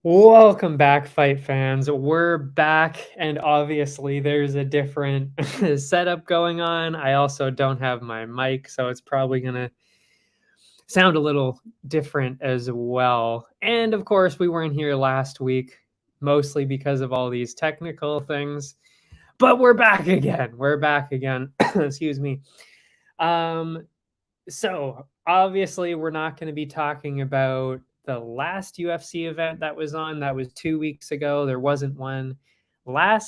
Welcome back, fight fans. We're back, and obviously there's a different setup going on. I also don't have my mic, so it's probably going to sound a little different as well. And of course, we weren't here last week, mostly because of all these technical things. But we're back again. We're back again. Excuse me. So obviously, we're not going to be talking about the last UFC event that was on. That was 2 weeks ago. There wasn't one a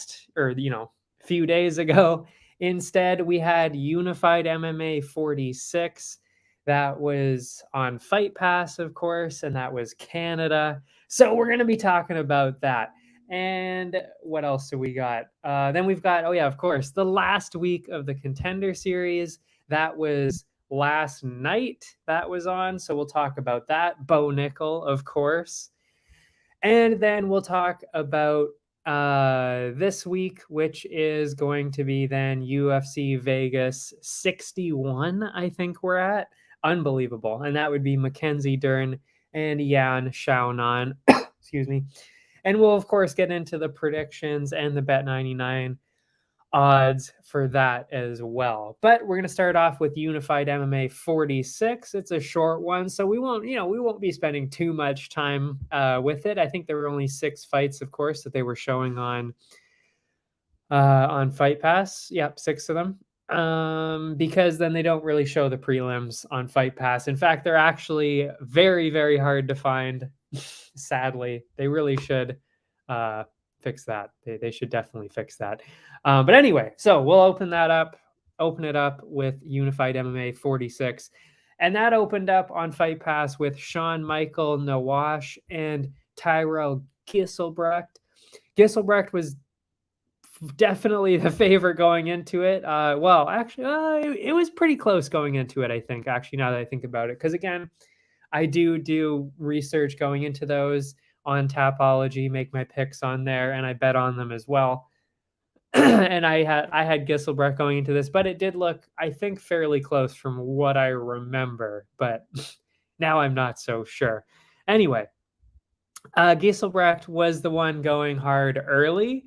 few days ago. Instead, we had Unified MMA 46. That was on Fight Pass, of course, and that was Canada. So we're going to be talking about that. And what else do we got? Then we've got, of course, the last week of the Contender Series. That was last night that was on, so we'll talk about that. Bo Nickal, of course. And then we'll talk about this week, which is going to be then UFC Vegas 61, I think we're at. Unbelievable. And that would be Mackenzie Dern and Yan Xiaonan. Excuse me. And we'll, of course, get into the predictions and the Bet99 odds for that as well. But we're going to start off with Unified MMA 46. It's a short one, so we won't be spending too much time with it. I think there were only 6 fights, of course, that they were showing on Fight Pass. Yep, 6 of them. Because then they don't really show the prelims on Fight Pass. In fact, they're actually very, very hard to find. Sadly, they really should fix that. They should definitely fix that. But anyway, so we'll open it up with Unified MMA 46. And that opened up on Fight Pass with Michael Nawash and Tyrell Gisselbrecht. Gisselbrecht was definitely the favorite going into it. It was pretty close going into it, I think, actually, now that I think about it. Because again, I do research going into those on Tapology, make my picks on there, and I bet on them as well. And I had Gisselbrecht going into this, but it did look, I think, fairly close from what I remember. But now I'm not so sure. Anyway, Gisselbrecht was the one going hard early.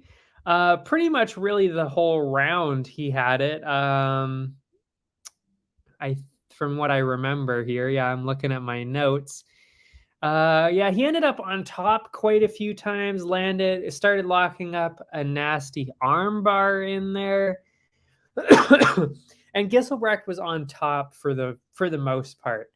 Pretty much really the whole round he had it. From what I remember here, I'm looking at my notes. He ended up on top quite a few times, started locking up a nasty arm bar in there. And Gisselbrecht was on top for the most part.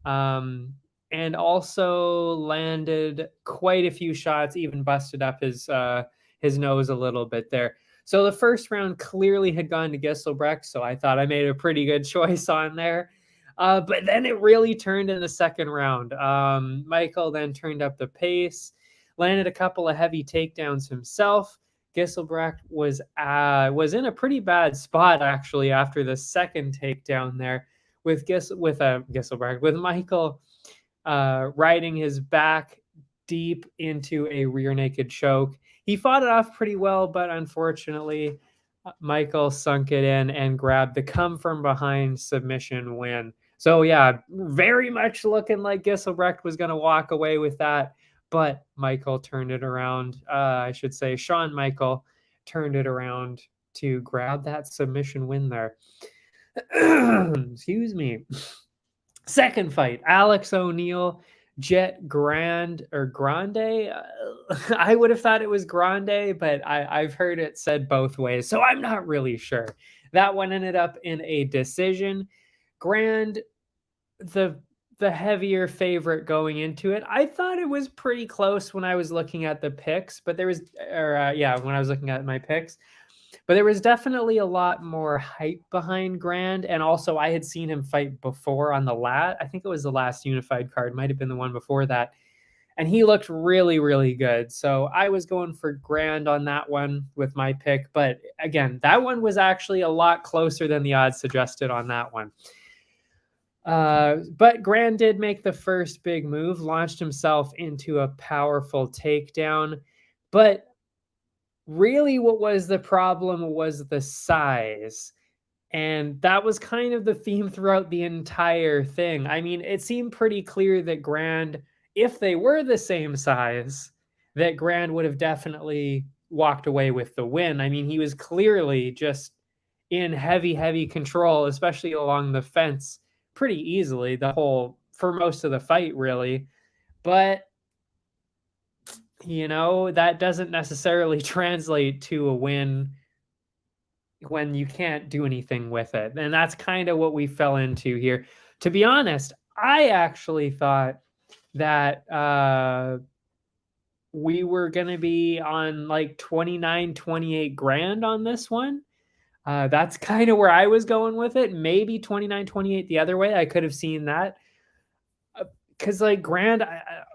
And also landed quite a few shots, even busted up his nose a little bit there. So the first round clearly had gone to Gisselbrecht, so I thought I made a pretty good choice on there. But then it really turned in the second round. Michael then turned up the pace, landed a couple of heavy takedowns himself. Gisselbrecht was in a pretty bad spot, actually, after the second takedown there with Michael riding his back deep into a rear naked choke. He fought it off pretty well, but unfortunately, Michael sunk it in and grabbed the come from behind submission win. So very much looking like Gisselbrecht was going to walk away with that, but Michael turned it around. Shawn Michael turned it around to grab that submission win there. Excuse me. Second fight, Alex O'Neill, Jet Grande or Grande. I would have thought it was Grande, but I've heard it said both ways, so I'm not really sure. That one ended up in a decision. Grande, the heavier favorite going into it. I thought it was pretty close when I was looking at the picks, but there was, when I was looking at my picks. But there was definitely a lot more hype behind Grande, and also I had seen him fight before on I think it was the last Unified card, might have been the one before that, and he looked really, really good. So I was going for Grande on that one with my pick, but again, that one was actually a lot closer than the odds suggested on that one. But Grande did make the first big move, launched himself into a powerful takedown, but really what was the problem was the size. And that was kind of the theme throughout the entire thing. I mean, it seemed pretty clear that Grande, if they were the same size, that Grande would have definitely walked away with the win. I mean, he was clearly just in heavy, heavy control, especially along the fence pretty easily for most of the fight, really. But that doesn't necessarily translate to a win when you can't do anything with it. And that's kind of what we fell into here. To be honest, I actually thought that we were going to be on like 29, 28 grand on this one. That's kind of where I was going with it. Maybe 29, 28 the other way. I could have seen that. Because like Grande,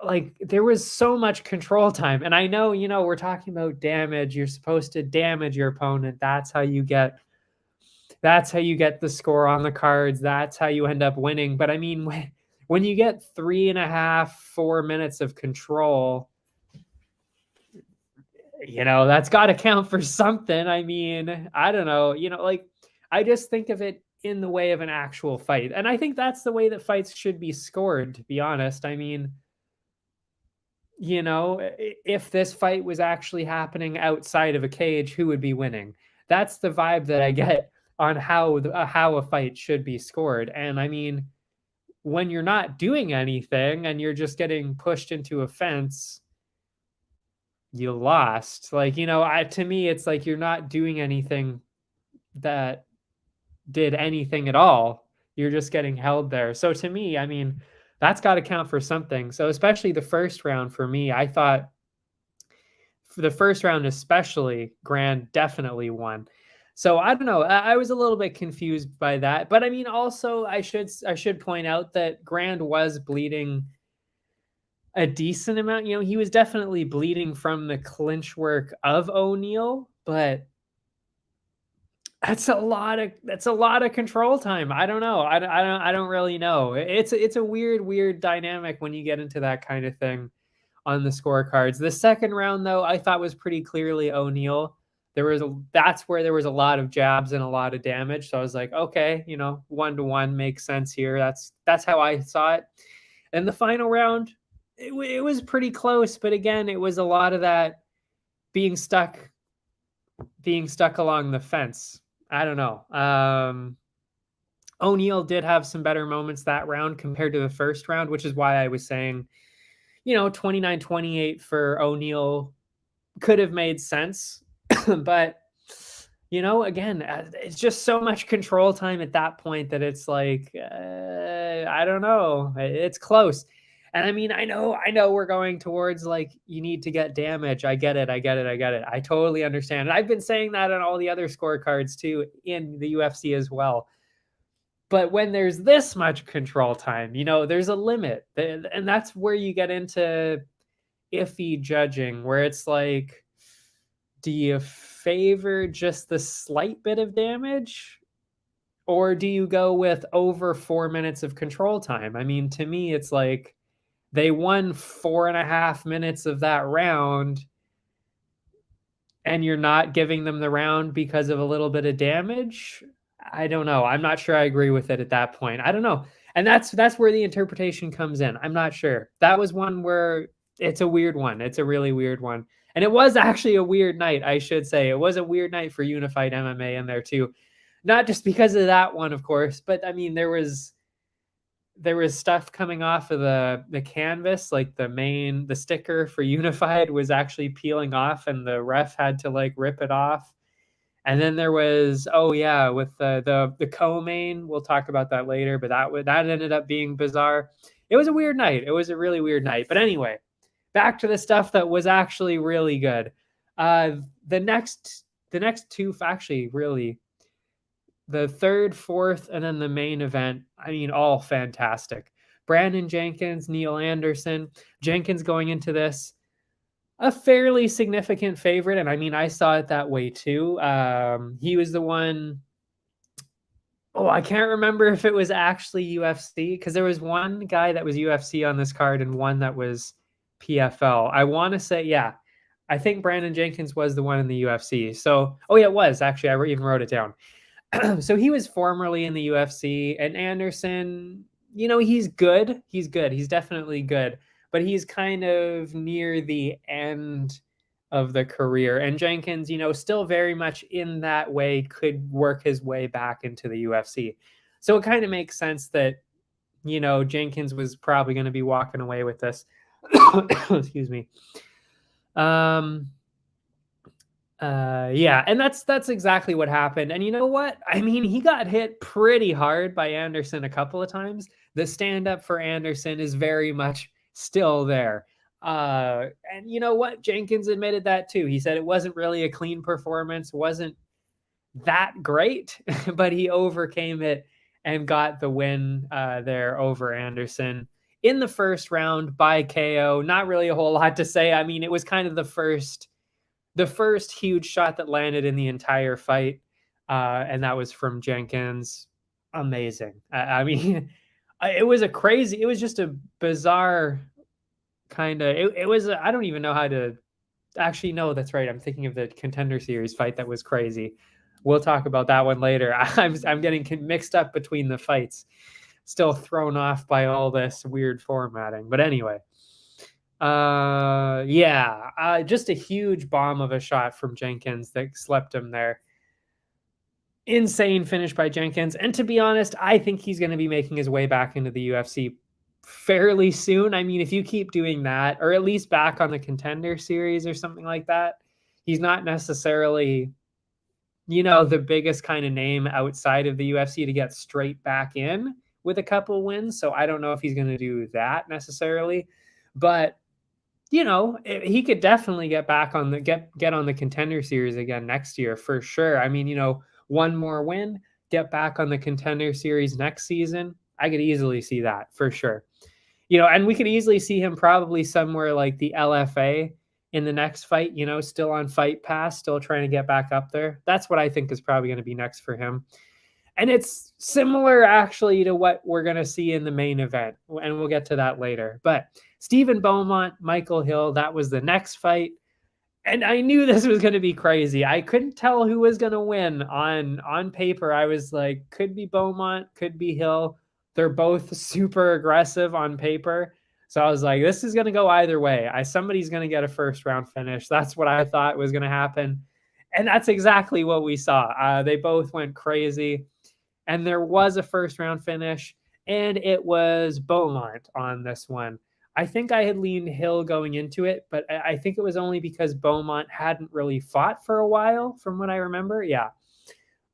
like there was so much control time, and I know we're talking about damage. You're supposed to damage your opponent. That's how you get the score on the cards. That's how you end up winning. But I mean, when you get 3.5, 4 minutes of control, that's got to count for something. I mean, I don't know. Like I just think of it in the way of an actual fight. And I think that's the way that fights should be scored, to be honest. I mean, if this fight was actually happening outside of a cage, who would be winning? That's the vibe that I get on how a fight should be scored. And I mean, when you're not doing anything and you're just getting pushed into a fence, you lost. Like, to me, it's like you're not doing anything that did anything at all. You're just getting held there. So to me, I mean, that's got to count for something. So especially the first round for me, I thought for the first round especially, Grande definitely won. So I don't know. I was a little bit confused by that. But I mean, also I should point out that Grande was bleeding a decent amount. He was definitely bleeding from the clinch work of O'Neill, but that's a lot of control time. I don't know. I don't really know. It's a weird dynamic when you get into that kind of thing on the scorecards. The second round, though, I thought was pretty clearly O'Neill. That's where there was a lot of jabs and a lot of damage. So I was like, okay, 1-to-1 makes sense here. That's how I saw it. And the final round, it was pretty close, but again, it was a lot of that being stuck along the fence. I don't know. O'Neill did have some better moments that round compared to the first round, which is why I was saying, 29-28 for O'Neill could have made sense. But, again, it's just so much control time at that point that it's like, I don't know. It's close. And I mean, I know we're going towards like, you need to get damage. I get it. I totally understand. And I've been saying that on all the other scorecards too, in the UFC as well. But when there's this much control time, there's a limit. And that's where you get into iffy judging, where it's like, do you favor just the slight bit of damage? Or do you go with over 4 minutes of control time? I mean, to me, it's like, they won 4.5 minutes of that round, and you're not giving them the round because of a little bit of damage. I don't know. I'm not sure I agree with it at that point. I don't know. And that's where the interpretation comes in. I'm not sure. That was one where it's a weird one. It's a really weird one. And it was actually a weird night, I should say. It was a weird night for Unified MMA in there too. Not just because of that one, of course, but I mean, there was stuff coming off of the canvas, like the sticker for Unified was actually peeling off, and the ref had to like rip it off. And then there was, oh yeah, with the co-main, we'll talk about that later, but that ended up being bizarre. It was a weird night. It was a really weird night. But anyway, back to the stuff that was actually really good. The next two, actually, really, the third, fourth, and then the main event, I mean, all fantastic. Brandon Jenkins, Neil Anderson. Jenkins going into this, a fairly significant favorite, and I mean, I saw it that way too. He was the one. Oh, I can't remember if it was actually UFC, because there was one guy that was UFC on this card and one that was PFL. I want to say, yeah, I think Brandon Jenkins was the one in the UFC. So, oh yeah, it was actually. I even wrote it down. So he was formerly in the UFC, and Anderson, he's good. He's good. He's definitely good, but he's kind of near the end of the career. And Jenkins, still very much in that way, could work his way back into the UFC. So it kind of makes sense that, Jenkins was probably going to be walking away with this. Excuse me. Yeah, and that's exactly what happened. And you know what? I mean, he got hit pretty hard by Anderson a couple of times. The stand-up for Anderson is very much still there. And you know what? Jenkins admitted that too. He said it wasn't really a clean performance, wasn't that great, but he overcame it and got the win there over Anderson in the first round by KO. Not really a whole lot to say. I mean, it was kind of the first huge shot that landed in the entire fight, and that was from Jenkins. Amazing. I mean, it was just a bizarre kind of, it was, I don't even know how to, actually, no, that's right. I'm thinking of the Contender Series fight that was crazy. We'll talk about that one later. I'm getting mixed up between the fights, still thrown off by all this weird formatting. But anyway, just a huge bomb of a shot from Jenkins that slept him there. Insane finish by Jenkins. And to be honest, I think he's going to be making his way back into the UFC fairly soon. I mean, if you keep doing that, or at least back on the Contender Series or something like that, he's not necessarily, the biggest kind of name outside of the UFC to get straight back in with a couple wins. So I don't know if he's going to do that necessarily, but he could definitely get back on the get on the Contender Series again next year for sure. I mean, one more win, get back on the Contender Series next season. I could easily see that for sure. And we could easily see him probably somewhere like the LFA in the next fight, still on Fight Pass, still trying to get back up there. That's what I think is probably going to be next for him. And it's similar actually to what we're going to see in the main event, and we'll get to that later. But Stephen Beaumont, Michael Hill, that was the next fight. And I knew this was going to be crazy. I couldn't tell who was going to win on paper. I was like, could be Beaumont, could be Hill. They're both super aggressive on paper. So I was like, this is going to go either way. Somebody's going to get a first round finish. That's what I thought was going to happen. And that's exactly what we saw. They both went crazy. And there was a first round finish. And it was Beaumont on this one. I think I had leaned Hill going into it, but I think it was only because Beaumont hadn't really fought for a while, from what I remember. Yeah.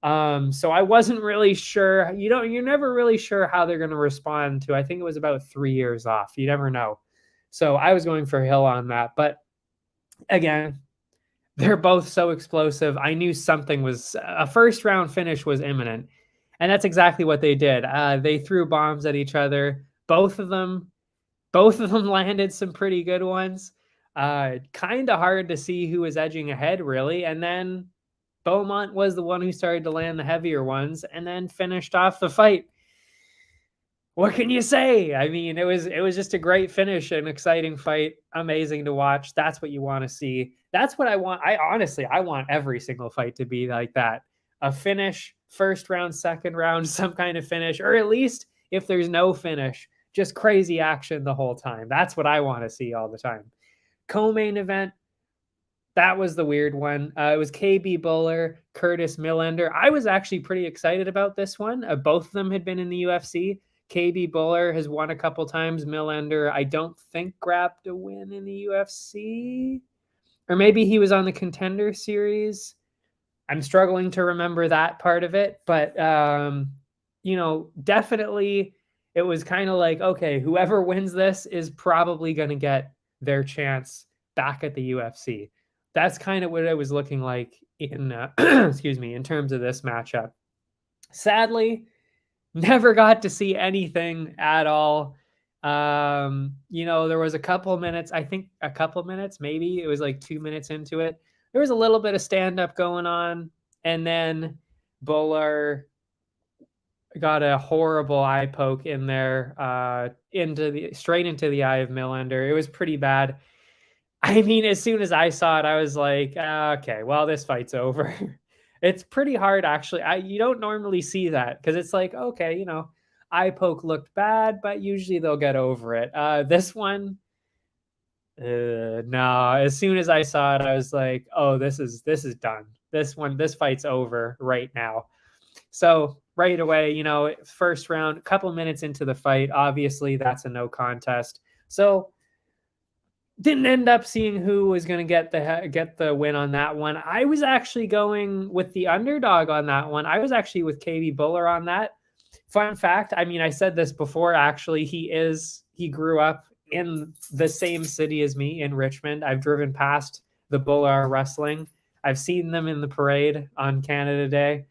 So I wasn't really sure. You're never really sure how they're going to respond to. I think it was about 3 years off. You never know. So I was going for Hill on that. But again, they're both so explosive. I knew something was a first round finish was imminent. And that's exactly what they did. They threw bombs at each other. Both of them landed some pretty good ones. Kind of hard to see who was edging ahead, really. And then Beaumont was the one who started to land the heavier ones and then finished off the fight. What can you say? I mean, it was just a great finish, an exciting fight, amazing to watch. That's what you want to see. That's what I want. I want every single fight to be like that. A finish, first round, second round, some kind of finish, or at least if there's no finish, just crazy action the whole time. That's what I want to see all the time. Co-main event, That was the weird one. It was KB Buller, Curtis Millender. I was actually pretty excited about this one. Both of them had been in the UFC. KB Buller has won a couple times. Millender, I don't think, grabbed a win in the UFC. Or maybe he was on the Contender Series. I'm struggling to remember that part of it. But, you know, definitely it was kind of like, okay, whoever wins this is probably going to get their chance back at the UFC. That's kind of what it was looking like in, excuse me, in terms of this matchup. Sadly, never got to see anything at all. You know, there was a couple minutes, I think a couple minutes, maybe it was like 2 minutes into it. There was a little bit of stand-up going on, and then Buller got a horrible eye poke in there, straight into the eye of Millender. It was pretty bad. I mean, as soon as I saw it, I was like, okay, well, this fight's over. It's pretty hard, actually. You don't normally see that because it's like, okay, you know, eye poke looked bad, but usually they'll get over it. This one, no. As soon as I saw it, I was like, oh, this is done. This fight's over right now. So right away, you know, first round, a couple minutes into the fight, obviously that's a no contest. So didn't end up seeing who was going to get the win on that one. I was actually going with the underdog on that one. I was actually with KB Buller on that. Fun fact, I mean, I said this before, actually, he grew up in the same city as me in Richmond. I've driven past the Buller Wrestling. I've seen them in the parade on Canada Day.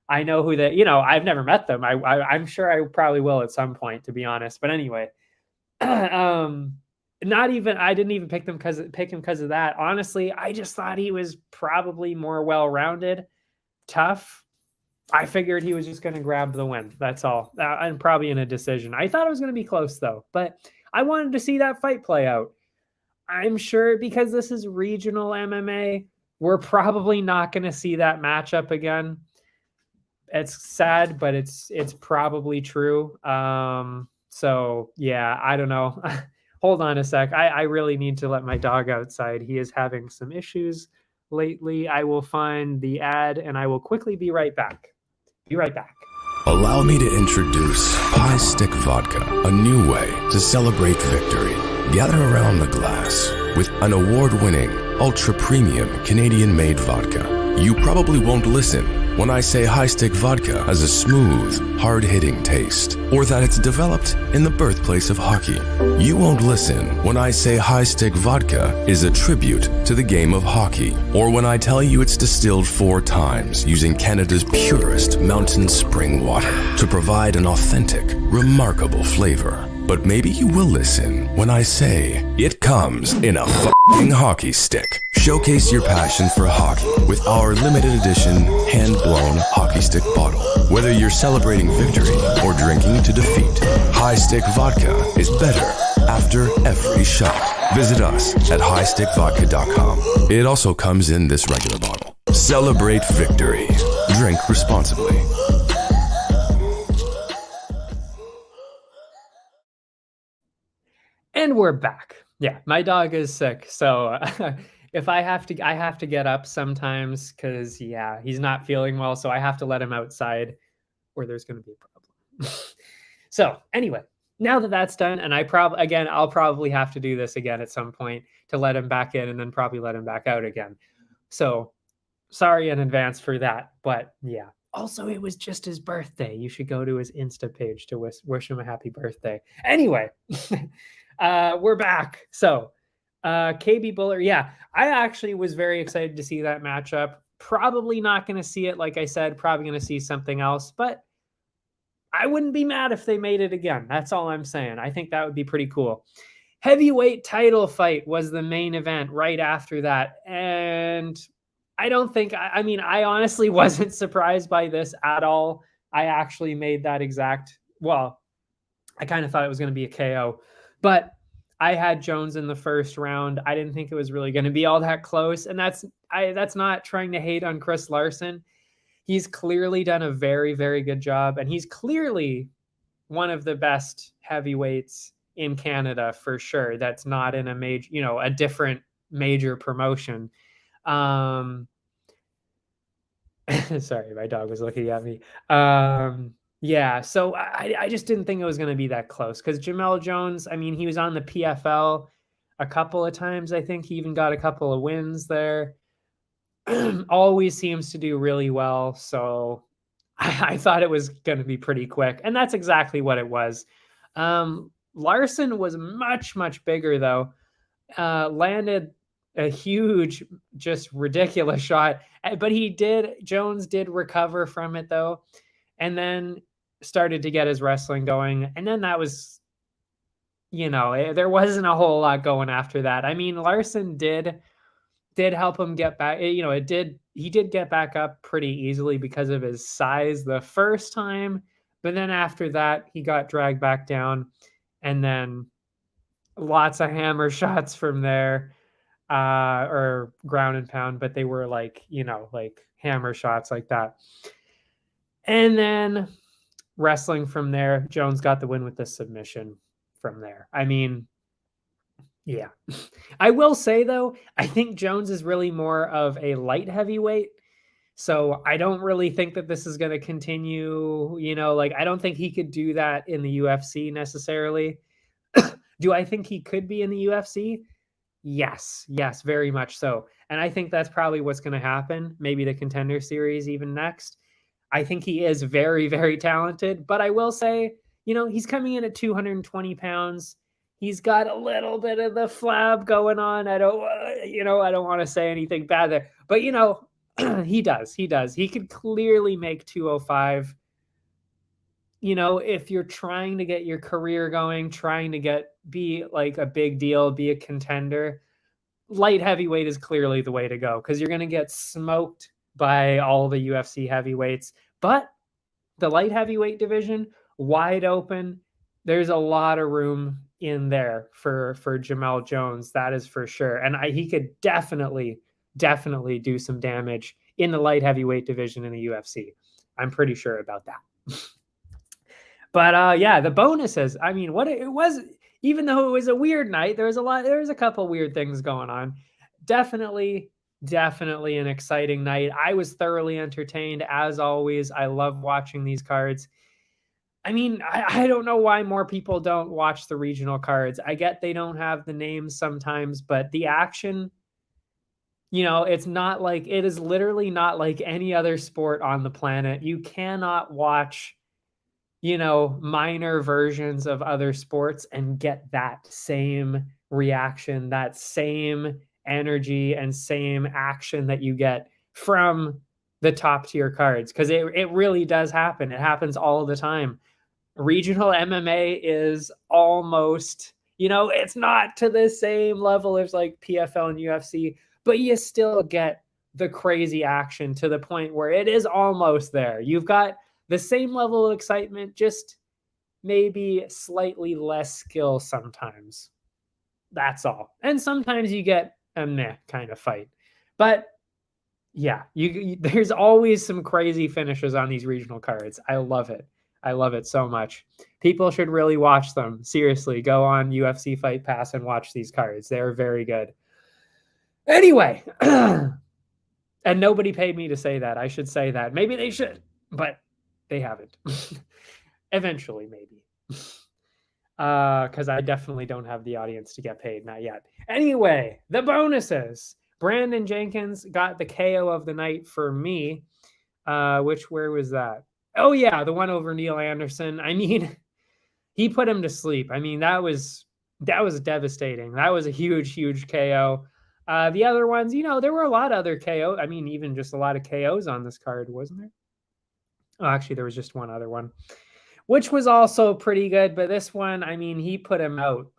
I know who they, you know, I've never met them. I'm sure I probably will at some point, to be honest. But anyway, I didn't even pick him because of that. Honestly, I just thought he was probably more well-rounded, tough. I figured he was just going to grab the win. That's all. And probably in a decision. I thought it was going to be close, though. But I wanted to see that fight play out. I'm sure because this is regional MMA, we're probably not going to see that matchup again. It's sad, but it's probably true. So, yeah, I don't know. Hold on a sec. I really need to let my dog outside. He is having some issues lately. I will find the ad and I will quickly be right back. Be right back. Allow me to introduce High Stick Vodka, a new way to celebrate victory. Gather around the glass with an award-winning, ultra-premium Canadian-made vodka. You probably won't listen when I say High Stick Vodka has a smooth, hard-hitting taste, or that it's developed in the birthplace of hockey. You won't listen when I say High Stick Vodka is a tribute to the game of hockey, or when I tell you it's distilled 4 times using Canada's purest mountain spring water to provide an authentic, remarkable flavor. But maybe you will listen when I say it comes in a f***ing hockey stick. Showcase your passion for hockey with our limited edition hand-blown hockey stick bottle. Whether you're celebrating victory or drinking to defeat, High Stick Vodka is better after every shot. Visit us at highstickvodka.com. It also comes in this regular bottle. Celebrate victory. Drink responsibly. And we're back. Yeah, my dog is sick. So if I have to get up sometimes because, yeah, he's not feeling well. So I have to let him outside or there's going to be a problem. So anyway, now that that's done, and I'll probably have to do this again at some point to let him back in and then probably let him back out again. So sorry in advance for that. But yeah. Also, it was just his birthday. You should go to his Insta page to wish him a happy birthday. Anyway. We're back. So, KB Buller, yeah, I actually was very excited to see that matchup. Probably not going to see it, like I said, probably going to see something else, but I wouldn't be mad if they made it again. That's all I'm saying. I think that would be pretty cool. Heavyweight title fight was the main event right after that. And I don't think, I mean, I honestly wasn't surprised by this at all. I actually made that I kind of thought it was going to be a KO. But I had Jones in the first round. I didn't think it was really going to be all that close. And that's not trying to hate on Chris Larson. He's clearly done a very, very good job. And he's clearly one of the best heavyweights in Canada for sure. That's not in a major, a different major promotion. Sorry, my dog was looking at me. Yeah, so I just didn't think it was going to be that close because Jamelle Jones, I mean, he was on the PFL a couple of times. I think he even got a couple of wins there. Always seems to do really well. So I thought it was going to be pretty quick. And that's exactly what it was. Larson was much, much bigger, though. Landed a huge, just ridiculous shot. But Jones did recover from it, though. And then started to get his wrestling going. And then that was, there wasn't a whole lot going after that. I mean, Larson did help him get back. He did get back up pretty easily because of his size the first time. But then after that, he got dragged back down. And then lots of hammer shots from there, or ground and pound, but they were like hammer shots like that. And then wrestling from there, Jones got the win with the submission from there. I mean, yeah. I will say, though, I think Jones is really more of a light heavyweight. So I don't really think that this is going to continue. I don't think he could do that in the UFC necessarily. Do I think he could be in the UFC? Yes, very much so. And I think that's probably what's going to happen. Maybe the Contender Series even next. I think he is very, very talented. But I will say, he's coming in at 220 pounds. He's got a little bit of the flab going on. I don't want to say anything bad there. But, he does. He could clearly make 205. If you're trying to get your career going, trying to be like a big deal, be a contender, light heavyweight is clearly the way to go because you're going to get smoked by all the UFC heavyweights. But the light heavyweight division, wide open. There's a lot of room in there for Jamelle Jones. That is for sure. And he could definitely do some damage in the light heavyweight division in the UFC. I'm pretty sure about that. But yeah, the bonuses. I mean, what it was, even though it was a weird night, there was a couple weird things going on. Definitely an exciting night. I was thoroughly entertained as always. I love watching these cards. I mean, I don't know why more people don't watch the regional cards. I get they don't have the names sometimes, but the action, it is literally not like any other sport on the planet. You cannot watch minor versions of other sports and get that same reaction, that same energy and same action that you get from the top tier cards. Because it really does happen. It happens all the time. Regional MMA is almost, it's not to the same level as like PFL and UFC, but you still get the crazy action to the point where it is almost there. You've got the same level of excitement, just maybe slightly less skill sometimes. That's all. And sometimes you get a meh kind of fight. But yeah, there's always some crazy finishes on these regional cards. I love it. I love it so much. People should really watch them. Seriously, go on UFC Fight Pass and watch these cards. They're very good. Anyway, and nobody paid me to say that. I should say that. Maybe they should, but they haven't. Eventually, maybe. Because I definitely don't have the audience to get paid. Not yet. Anyway, the bonuses. Brandon Jenkins got the KO of the night for me. Where was that? Oh, yeah, the one over Neil Anderson. I mean, he put him to sleep. I mean, that was devastating. That was a huge KO. The other ones, there were a lot of other KO. I mean, even just a lot of KOs on this card, wasn't there? Oh, actually, there was just one other one, which was also pretty good. But this one, I mean, he put him out.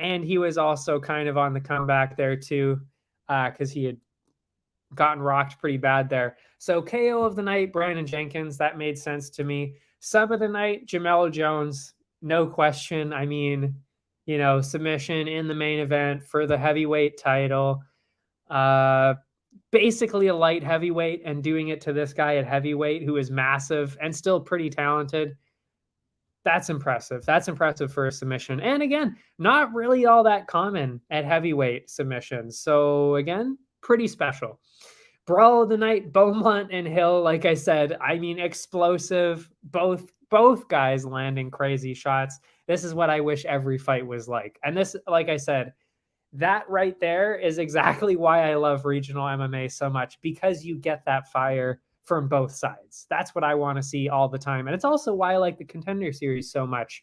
And he was also kind of on the comeback there, too, because he had gotten rocked pretty bad there. So KO of the night, Brandon Jenkins. That made sense to me. Sub of the night, Jamelle Jones. No question. I mean, submission in the main event for the heavyweight title. Basically a light heavyweight and doing it to this guy at heavyweight who is massive and still pretty talented. That's impressive. That's impressive for a submission. And again, not really all that common at heavyweight submissions. So again, pretty special. Brawl of the night, Beaumont and Hill. Like I said, I mean, explosive. Both guys landing crazy shots. This is what I wish every fight was like. And this, like I said, that right there is exactly why I love regional MMA so much, because you get that fire from both sides. That's what I want to see all the time. And it's also why I like the Contender Series so much,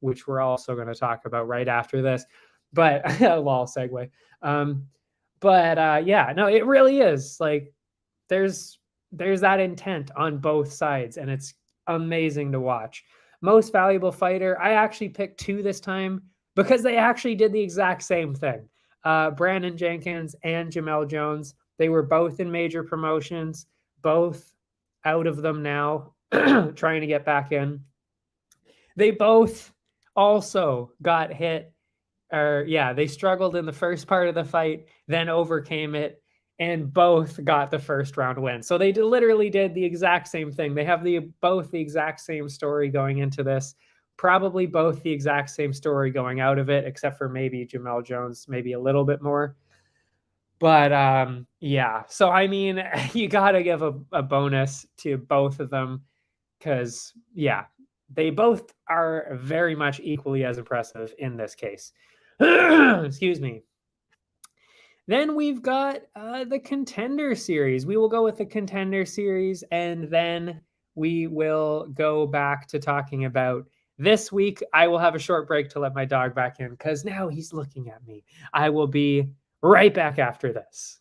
which we're also going to talk about right after this. But lol segue. Yeah, no, it really is like there's that intent on both sides, and it's amazing to watch. Most valuable fighter, I actually picked two this time because they actually did the exact same thing. Brandon Jenkins and Jamelle Jones, they were both in major promotions, both out of them now, trying to get back in. They both also got hit, or yeah, they struggled in the first part of the fight, then overcame it, and both got the first round win. So they literally did the exact same thing. They have both the exact same story going into this, probably both the exact same story going out of it, except for maybe Jamelle Jones, maybe a little bit more. But yeah, so I mean, you got to give a bonus to both of them because, yeah, they both are very much equally as impressive in this case. Excuse me. Then we've got the Contender Series. We will go with the Contender Series, and then we will go back to talking about this week. I will have a short break to let my dog back in because now he's looking at me. I will be right back after this.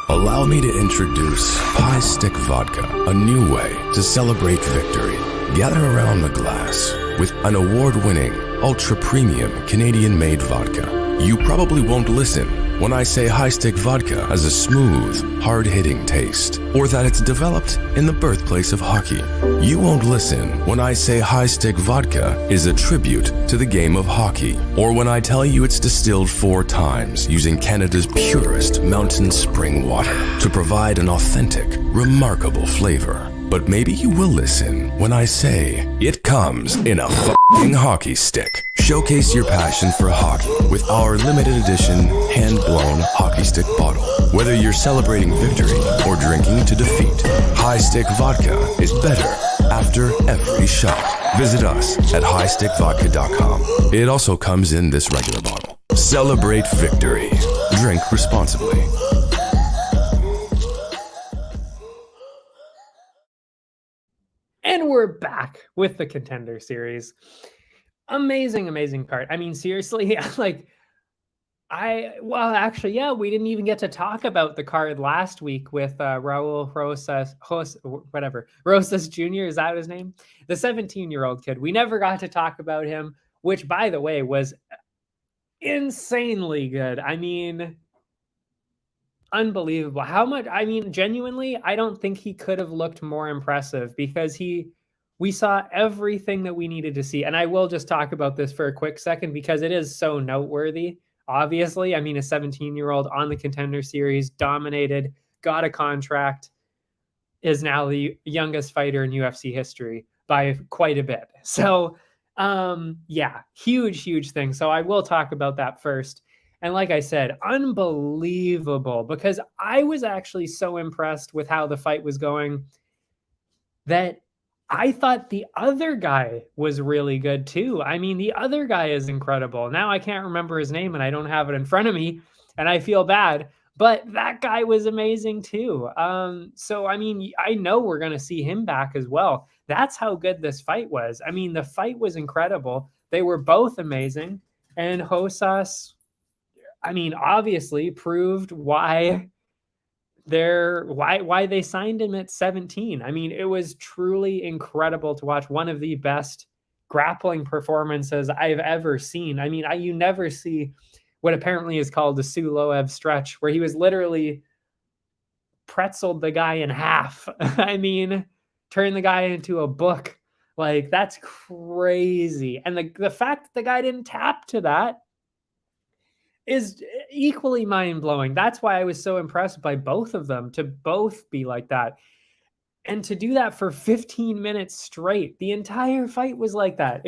Allow me to introduce Pie Stick Vodka, a new way to celebrate victory. Gather around the glass with an award-winning, ultra-premium Canadian-made vodka. You probably won't listen when I say High Stick Vodka has a smooth, hard-hitting taste, or that it's developed in the birthplace of hockey. You won't listen when I say High Stick Vodka is a tribute to the game of hockey, or when I tell you it's distilled 4 times using Canada's purest mountain spring water to provide an authentic, remarkable flavor. But maybe you will listen when I say it comes in a f***ing hockey stick. Showcase your passion for hockey with our limited edition hand-blown hockey stick bottle. Whether you're celebrating victory or drinking to defeat, High Stick Vodka is better after every shot. Visit us at highstickvodka.com. It also comes in this regular bottle. Celebrate victory. Drink responsibly. And we're back with the Contender Series. Amazing card. I mean, seriously, like we didn't even get to talk about the card last week with Raul Rosas Jr. Is that his name? The 17-year-old kid. We never got to talk about him, which, by the way, was insanely good. I mean, unbelievable. How much, I mean, genuinely, I don't think he could have looked more impressive because we saw everything that we needed to see. And I will just talk about this for a quick second because it is so noteworthy. Obviously, I mean, a 17-year-old on the Contender Series, dominated, got a contract, is now the youngest fighter in UFC history by quite a bit. So, yeah, huge thing. So I will talk about that first. And like I said, unbelievable, because I was actually so impressed with how the fight was going that I thought the other guy was really good too. I mean, the other guy is incredible. Now I can't remember his name and I don't have it in front of me and I feel bad, but that guy was amazing too. So, I mean, I know we're going to see him back as well. That's how good this fight was. I mean, the fight was incredible. They were both amazing. And Rosas, I mean, obviously proved why they signed him at 17. I mean, it was truly incredible to watch. One of the best grappling performances I've ever seen. I mean, you never see what apparently is called the Suloev stretch, where he was literally pretzeled the guy in half. I mean, turned the guy into a book. Like, that's crazy. And the fact that the guy didn't tap to that is equally mind-blowing. That's why I was so impressed by both of them, to both be like that. And to do that for 15 minutes straight, the entire fight was like that.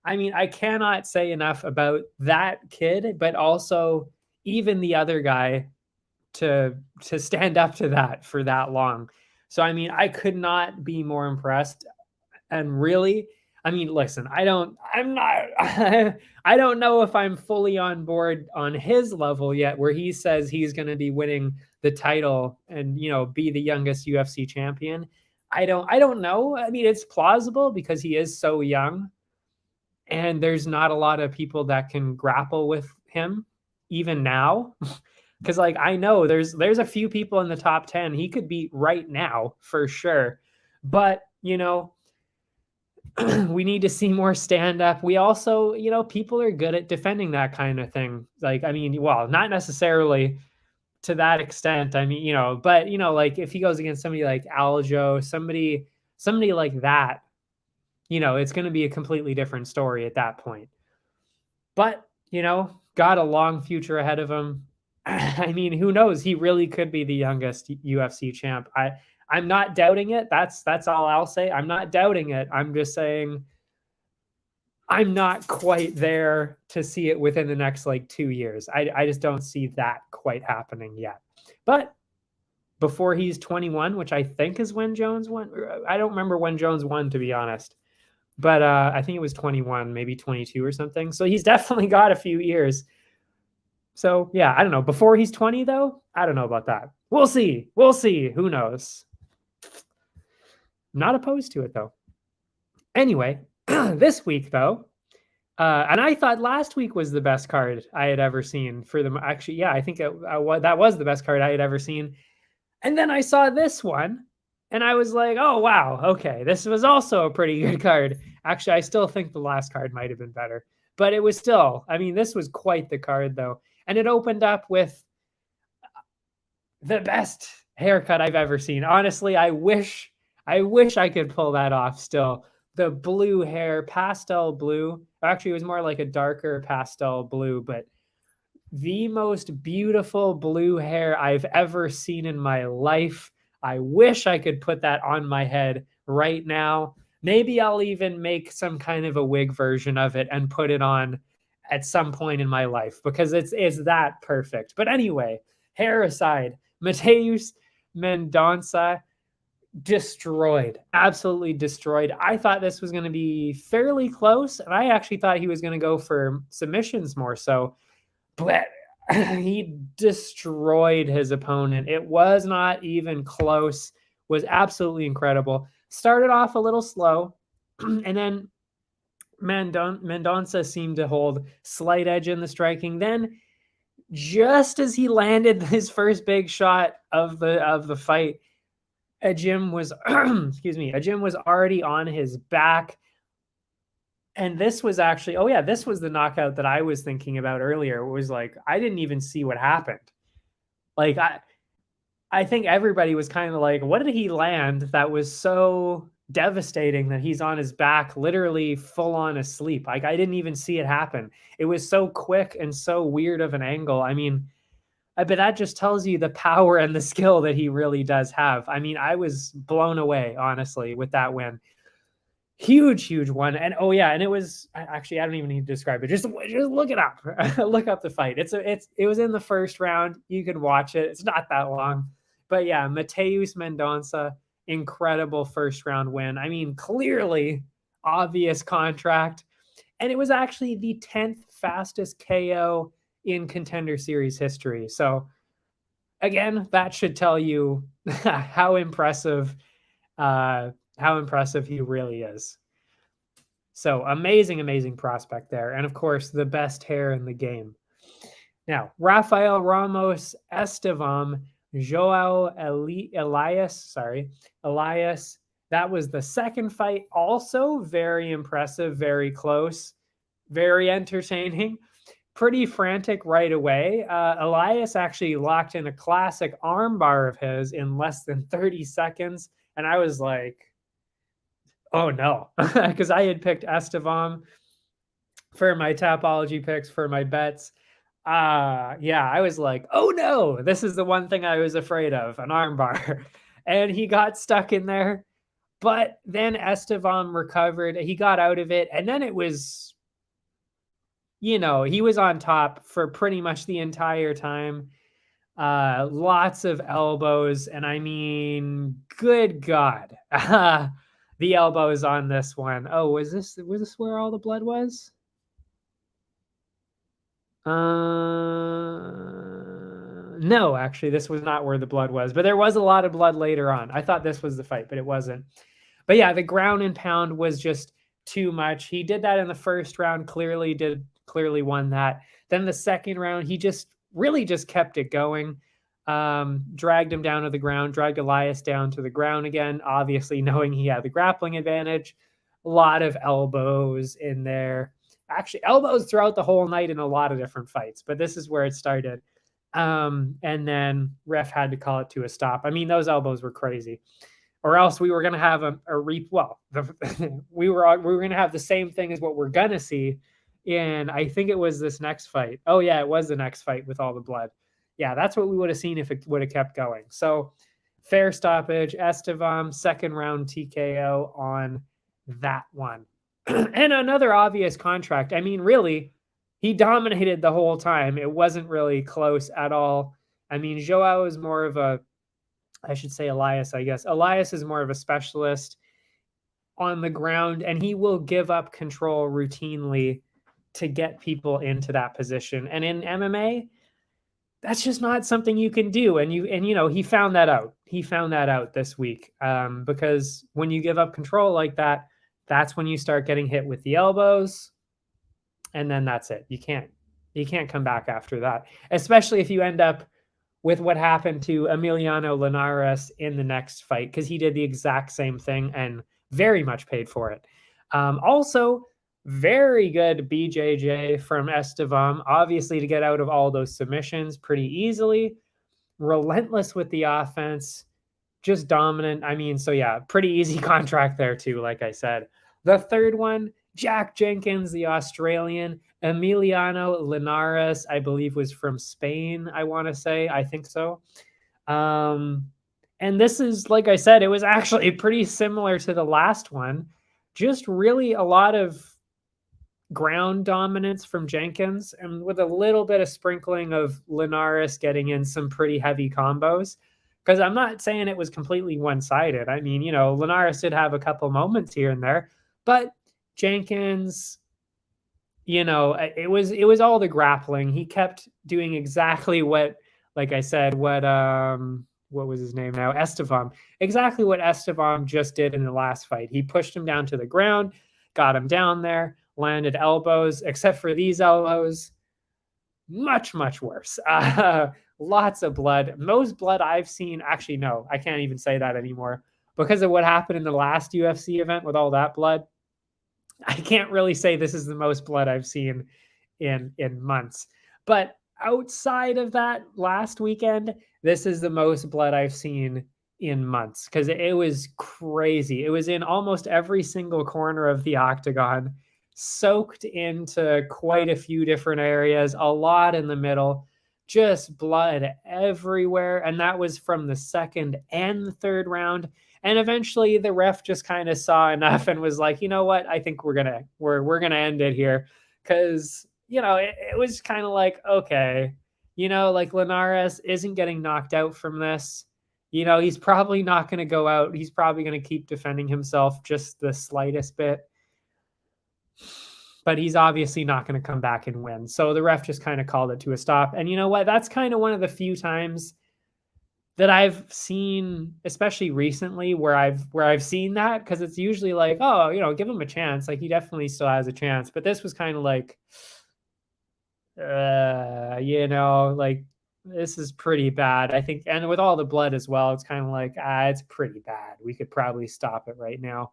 I mean, I cannot say enough about that kid, but also even the other guy to stand up to that for that long. So I mean, I could not be more impressed. And really, I mean, listen, I don't know if I'm fully on board on his level yet, where he says he's going to be winning the title and, you know, be the youngest UFC champion. I don't know. I mean, it's plausible because he is so young and there's not a lot of people that can grapple with him even now. Because like I know there's a few people in the top 10 he could beat right now for sure. But, you know, we need to see more stand up. We also, you know, people are good at defending that kind of thing. Like, I mean, well, not necessarily to that extent. I mean, you know, but you know, like if he goes against somebody like Aljo, somebody like that, you know, it's going to be a completely different story at that point. But, you know, got a long future ahead of him. I mean, who knows? He really could be the youngest UFC champ. I'm not doubting it. That's all I'll say. I'm not doubting it. I'm just saying I'm not quite there to see it within the next like 2 years. I just don't see that quite happening yet. But before he's 21, which I think is when Jones won. I don't remember when Jones won, to be honest. But I think it was 21, maybe 22 or something. So he's definitely got a few years. So yeah, I don't know. Before he's 20 though, I don't know about that. We'll see. We'll see. Who knows? Not opposed to it though. Anyway, this week though, and I thought last week was the best card I had ever seen for them. Actually, yeah, I think that was the best card I had ever seen. And then I saw this one and I was like, oh, wow. Okay. This was also a pretty good card. Actually, I still think the last card might've been better, but it was still, I mean, this was quite the card though. And it opened up with the best haircut I've ever seen. Honestly, I wish I could pull that off still. The blue hair, pastel blue. Actually, it was more like a darker pastel blue, but the most beautiful blue hair I've ever seen in my life. I wish I could put that on my head right now. Maybe I'll even make some kind of a wig version of it and put it on at some point in my life because it's that perfect. But anyway, hair aside, Mateus Mendonça destroyed, absolutely destroyed. I thought this was going to be fairly close, and I actually thought he was going to go for submissions more so, but he destroyed his opponent. It was not even close. Was absolutely incredible. Started off a little slow, and then Mendonça seemed to hold slight edge in the striking. Then, just as he landed his first big shot of the fight, a Jim was already on his back. And this was actually, oh yeah, this was the knockout that I was thinking about earlier. It was like, I didn't even see what happened. Like, I think everybody was kind of like, what did he land that was so devastating that he's on his back, literally full on asleep? Like, I didn't even see it happen. It was so quick and so weird of an angle. I mean, but that just tells you the power and the skill that he really does have. I mean, I was blown away, honestly, with that win. Huge one. And oh yeah, and it was actually, I don't even need to describe it. Just look it up. Look up the fight. It was in the first round. You can watch it. It's not that long. But yeah, Mateus Mendonça, incredible first round win. I mean, clearly obvious contract. And it was actually the 10th fastest KO in Contender Series history. So again, that should tell you how impressive he really is. So amazing prospect there. And of course, the best hair in the game. Now, Rafael Estevam, Joao Elias. That was the second fight. Also very impressive, very close, very entertaining, pretty frantic right away. Elias actually locked in a classic armbar of his in less than 30 seconds. And I was like, oh no, because I had picked Estevam for my Tapology picks for my bets. Yeah, I was like, oh no, this is the one thing I was afraid of, an armbar. and he got stuck in there. But then Estevam recovered. He got out of it. And then it was, he was on top for pretty much the entire time. Lots of elbows. And I mean, good God. The elbows on this one. Oh, was this where all the blood was? No, actually, this was not where the blood was, but there was a lot of blood later on. I thought this was the fight, but it wasn't. But yeah, the ground and pound was just too much. He did that in the first round, clearly won that. Then the second round, he just kept it going. Dragged him down to the ground, dragged Elias down to the ground again, obviously knowing he had the grappling advantage. A lot of elbows in there. Actually, elbows throughout the whole night in a lot of different fights, but this is where it started. And then ref had to call it to a stop. I mean, those elbows were crazy, or else we were going to have we were going to have the same thing as what we're going to see in, I think it was this next fight. Oh yeah, it was the next fight with all the blood. Yeah, that's what we would have seen if it would have kept going. So fair stoppage, Estevam, second round TKO on that one. And another obvious contract. I mean, really, he dominated the whole time. It wasn't really close at all. I mean, Joao is more of Elias, I guess. Elias is more of a specialist on the ground, and he will give up control routinely to get people into that position. And in MMA, that's just not something you can do. And he found that out. He found that out this week, because when you give up control like that, that's when you start getting hit with the elbows, and then that's it. You can't come back after that, especially if you end up with what happened to Emiliano Linares in the next fight, because he did the exact same thing and very much paid for it. Also, very good BJJ from Estevam, obviously, to get out of all those submissions pretty easily. Relentless with the offense, just dominant. I mean, so yeah, pretty easy contract there too, like I said. The third one, Jack Jenkins, the Australian. Emiliano Linares, I believe, was from Spain, I want to say. I think so. And this is, like I said, it was actually pretty similar to the last one. Just really a lot of ground dominance from Jenkins, and with a little bit of sprinkling of Linares getting in some pretty heavy combos. Because I'm not saying it was completely one-sided. I mean, Linares did have a couple moments here and there, but Jenkins, it was all the grappling. He kept doing exactly what, like I said, what was his name now? Estevam. Exactly what Estevam just did in the last fight. He pushed him down to the ground, got him down there, landed elbows, except for these elbows. Much, much worse. Lots of blood. Most blood I've seen. Actually, no, I can't even say that anymore because of what happened in the last UFC event with all that blood. I can't really say this is the most blood I've seen in months. But outside of that last weekend, this is the most blood I've seen in months, because it was crazy. It was in almost every single corner of the octagon, soaked into quite a few different areas, a lot in the middle, just blood everywhere. And that was from the second and the third round. And eventually the ref just kind of saw enough and was like, you know what, I think we're gonna end it here. Because it was kind of like, okay, like Linares isn't getting knocked out from this. He's probably not going to go out. He's probably going to keep defending himself just the slightest bit. But he's obviously not going to come back and win. So the ref just kind of called it to a stop. And you know what? That's kind of one of the few times that I've seen, especially recently, where I've seen that, because it's usually like, oh, give him a chance. Like, he definitely still has a chance. But this was kind of like, like, this is pretty bad, I think. And with all the blood as well, it's kind of like, it's pretty bad. We could probably stop it right now.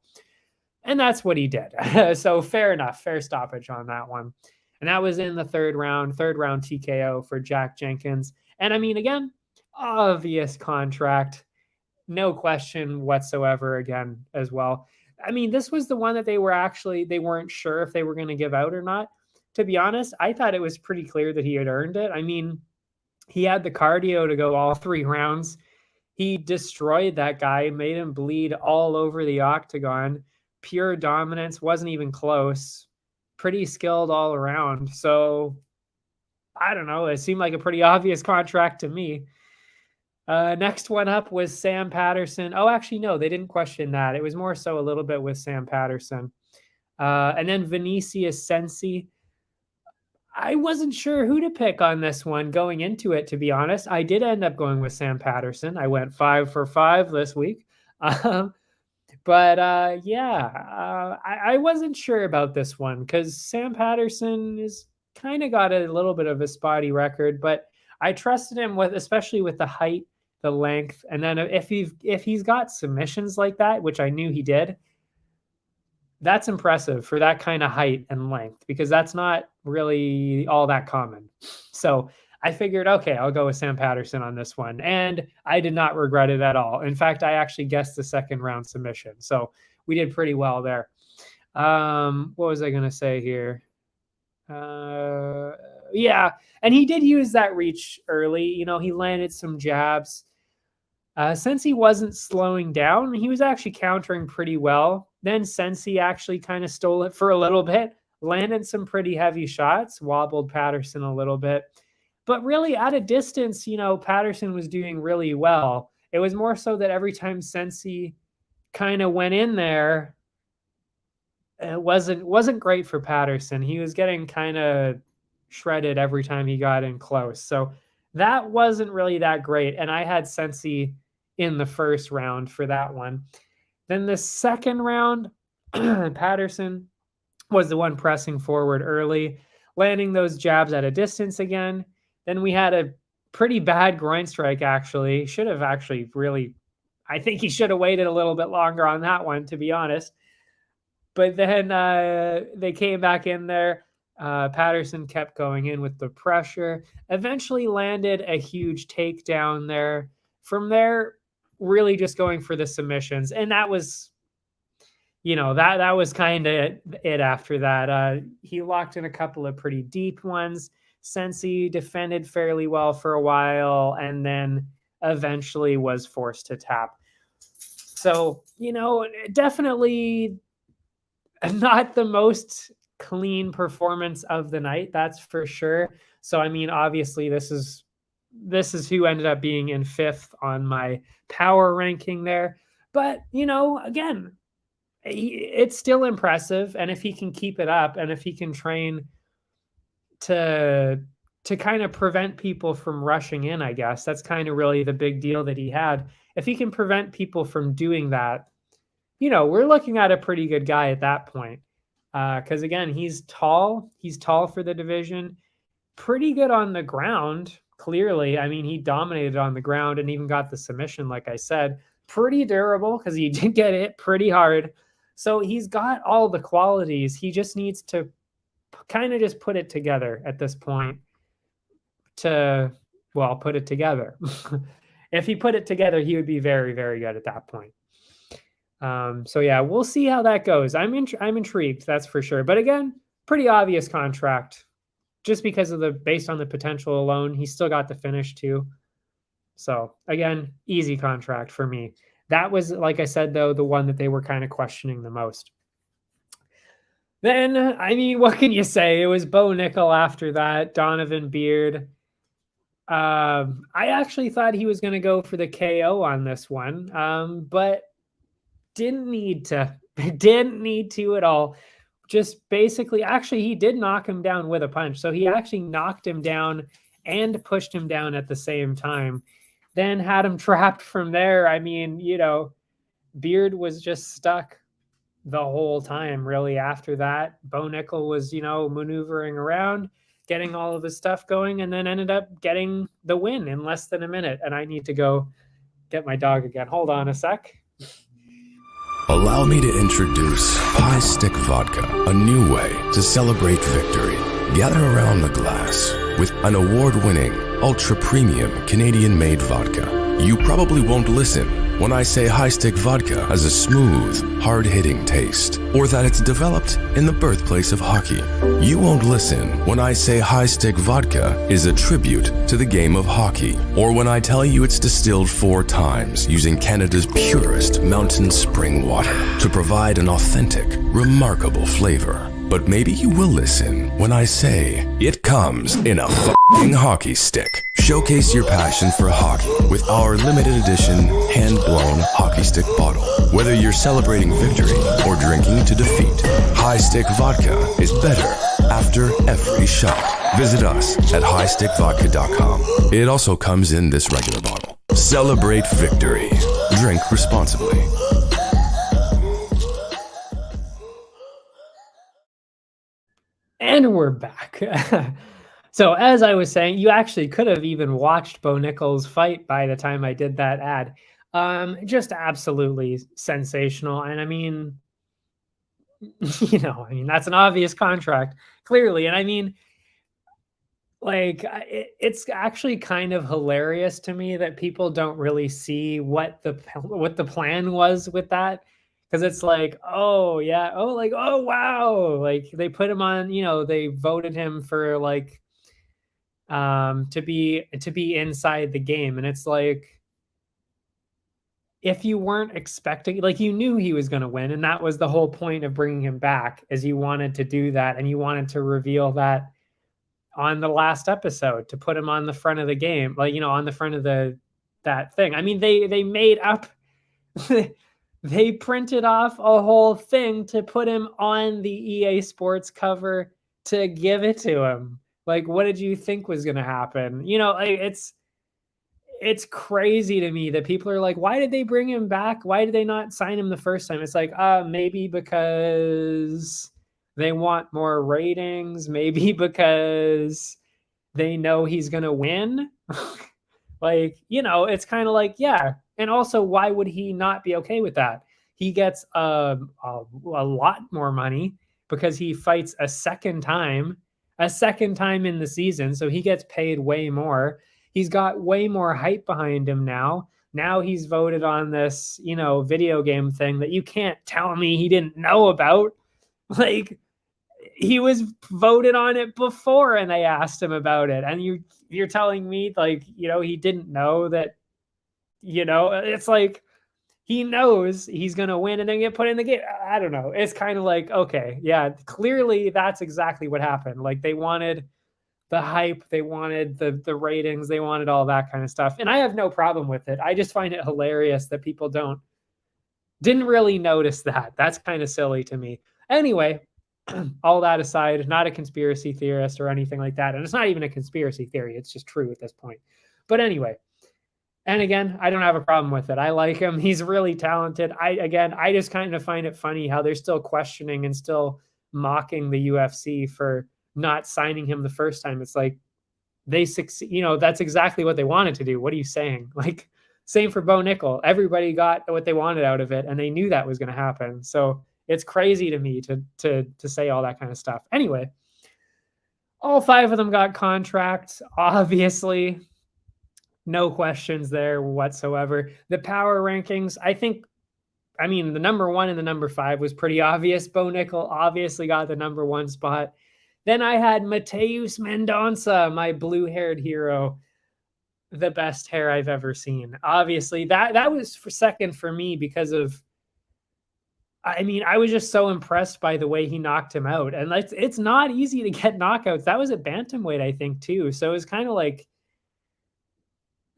And that's what he did. So fair enough, fair stoppage on that one. And that was in the third round TKO for Jack Jenkins. And I mean, again, obvious contract, no question whatsoever again as well. I mean, this was the one that they weren't sure if they were going to give out or not. To be honest, I thought it was pretty clear that he had earned it. I mean, he had the cardio to go all 3 rounds. He destroyed that guy, made him bleed all over the octagon. Pure dominance, wasn't even close. Pretty skilled all around. So, I don't know. It seemed like a pretty obvious contract to me. Next one up was Sam Patterson. Oh, actually, no, they didn't question that. It was more so a little bit with Sam Patterson. And then Vinicius Sensi. I wasn't sure who to pick on this one going into it, to be honest. I did end up going with Sam Patterson. I went 5 for 5 this week. I wasn't sure about this one because Sam Patterson is kind of got a little bit of a spotty record, but I trusted him with, especially with the height, the length, and then if he's got submissions like that, which I knew he did, that's impressive for that kind of height and length because that's not really all that common. So I figured, okay, I'll go with Sam Patterson on this one. And I did not regret it at all. In fact, I actually guessed the second round submission. So we did pretty well there. What was I going to say here? Yeah. And he did use that reach early. You know, he landed some jabs. Since he wasn't slowing down, he was actually countering pretty well. Then Sensi actually kind of stole it for a little bit, landed some pretty heavy shots, wobbled Patterson a little bit. But really at a distance, you know, Patterson was doing really well. It was more so that every time Sensi kind of went in there, it wasn't great for Patterson. He was getting kind of shredded every time he got in close. So that wasn't really that great. And I had Sensi in the first round for that one. Then the second round, Patterson was the one pressing forward early, landing those jabs at a distance again. Then we had a pretty bad groin strike, actually. Should have actually really, I think he should have waited a little bit longer on that one, to be honest. But then they came back in there. Patterson kept going in with the pressure, eventually landed a huge takedown there. From there, really just going for the submissions. And that was, you know, that was kind of it after that. He locked in a couple of pretty deep ones. Sensi defended fairly well for a while and then eventually was forced to tap. So, you know, definitely not the most clean performance of the night, that's for sure. So, I mean, obviously this is who ended up being in 5th on my power ranking there. But, you know, again, it's still impressive. And if he can keep it up and if he can train to kind of prevent people from rushing in, I guess that's kind of really the big deal that he had. If he can prevent people from doing that, you know, we're looking at a pretty good guy at that point. Because again, he's tall for the division, pretty good on the ground. Clearly, I mean, he dominated on the ground and even got the submission, like I said. Pretty durable because he did get hit pretty hard. So he's got all the qualities. He just needs to kind of just put it together at this point to, well, put it together. If he put it together, he would be very, very good at that point. So yeah, we'll see how that goes. I'm intrigued, that's for sure. But again, pretty obvious contract. Just because of based on the potential alone, he still got the finish too. So again, easy contract for me. That was, like I said, though, the one that they were kind of questioning the most. Then, I mean, what can you say? It was Bo Nickal after that, Donovan Beard. I actually thought he was going to go for the KO on this one, but didn't need to. Didn't need to at all. Just basically, actually, he did knock him down with a punch. So he actually knocked him down and pushed him down at the same time. Then had him trapped from there. I mean, you know, Beard was just stuck the whole time, really, after that. Bo Nickal was, you know, maneuvering around, getting all of his stuff going, and then ended up getting the win in less than a minute. And I need to go get my dog again. Hold on a sec. Allow me to introduce Pie Stick Vodka, a new way to celebrate victory. Gather around the glass with an award-winning, ultra-premium Canadian-made vodka. You probably won't listen, when I say high stick vodka has a smooth, hard-hitting taste, or that it's developed in the birthplace of hockey. You won't listen when I say high stick vodka is a tribute to the game of hockey, or when I tell you it's distilled 4 times using Canada's purest mountain spring water to provide an authentic, remarkable flavor. But maybe you will listen when I say it comes in a f***ing hockey stick. Showcase your passion for hockey with our limited edition hand-blown hockey stick bottle. Whether you're celebrating victory or drinking to defeat, High Stick Vodka is better after every shot. Visit us at highstickvodka.com. It also comes in this regular bottle. Celebrate victory. Drink responsibly. And we're back. So as I was saying, you actually could have even watched Bo Nickal's fight by the time I did that ad. Just absolutely sensational. And I mean, that's an obvious contract, clearly. And I mean, like, it's actually kind of hilarious to me that people don't really see what the plan was with that. Because it's like, oh yeah, oh wow, like they put him on, they voted him for like to be inside the game, and it's like, if you weren't expecting, like, you knew he was going to win, and that was the whole point of bringing him back, is you wanted to do that, and you wanted to reveal that on the last episode, to put him on the front of the game, like, on the front of that thing. I mean, they made up they printed off a whole thing to put him on the EA Sports cover to give it to him. Like, what did you think was going to happen? It's crazy to me that people are like, why did they bring him back? Why did they not sign him the first time? It's like, maybe because they want more ratings. Maybe because they know he's going to win. Like, it's kind of like, yeah. And also, why would he not be okay with that? He gets a lot more money because he fights a second time in the season. So he gets paid way more. He's got way more hype behind him now. Now he's voted on this, video game thing that you can't tell me he didn't know about. Like, he was voted on it before and they asked him about it. And you're telling me, like, he didn't know that, it's like, he knows he's going to win and then get put in the game. I don't know. It's kind of like, okay, yeah, clearly that's exactly what happened. Like, they wanted the hype, they wanted the ratings, they wanted all that kind of stuff. And I have no problem with it. I just find it hilarious that people didn't really notice that. That's kind of silly to me. Anyway, all that aside, not a conspiracy theorist or anything like that. And it's not even a conspiracy theory. It's just true at this point. But anyway, and again, I don't have a problem with it. I like him. He's really talented. I just kind of find it funny how they're still questioning and still mocking the UFC for not signing him the first time. It's like, they succeed. That's exactly what they wanted to do. What are you saying? Like, same for Bo Nickal. Everybody got what they wanted out of it, and they knew that was going to happen. So it's crazy to me to say all that kind of stuff. Anyway, all 5 of them got contracts, obviously. No questions there whatsoever. The power rankings, the number 1 and the number 5 was pretty obvious. Bo Nickal obviously got the number 1 spot. Then I had Mateus Mendonça, my blue-haired hero, the best hair I've ever seen. Obviously, that was for second for me because of, I was just so impressed by the way he knocked him out. And it's not easy to get knockouts. That was at bantamweight, I think, too. So it was kind of like,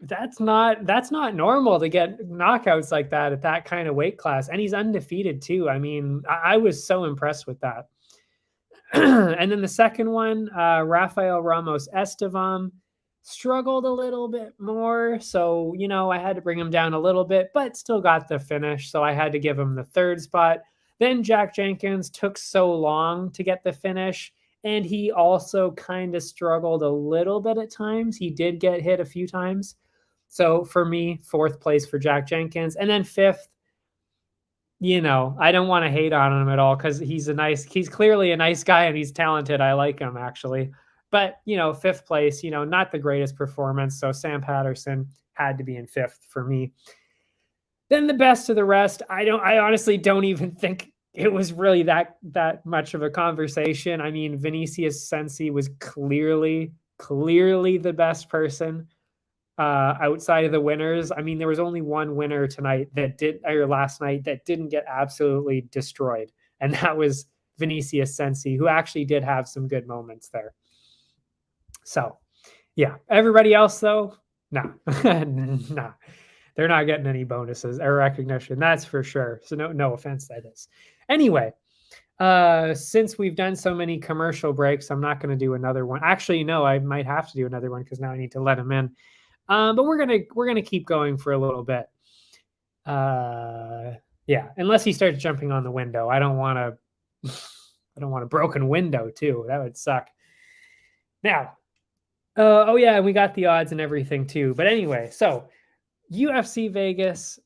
that's not normal to get knockouts like that at that kind of weight class. And he's undefeated, too. I was so impressed with that. And then the second one, Rafael Estevam struggled a little bit more. So, I had to bring him down a little bit, but still got the finish. So I had to give him the 3rd spot. Then Jack Jenkins took so long to get the finish. And he also kind of struggled a little bit at times. He did get hit a few times. So for me, 4th place for Jack Jenkins. And then 5th, I don't want to hate on him at all because he's clearly a nice guy and he's talented. I like him, actually. But, 5th place, not the greatest performance. So Sam Patterson had to be in 5th for me. Then the best of the rest, I honestly don't even think it was really that much of a conversation. I mean, Vinicius Sensi was clearly the best person outside of the winners. I mean, there was only one winner last night that didn't get absolutely destroyed, and that was Vinicius Sensi, who actually did have some good moments there. So, yeah, everybody else though, no, no, they're not getting any bonuses or recognition. That's for sure. So no offense to this. Anyway, since we've done so many commercial breaks, I'm not going to do another one. Actually, no, I might have to do another one because now I need to let him in. But we're gonna keep going for a little bit. Yeah, unless he starts jumping on the window. I don't want a broken window too. That would suck. Now, oh yeah, we got the odds and everything too. But anyway, so UFC Vegas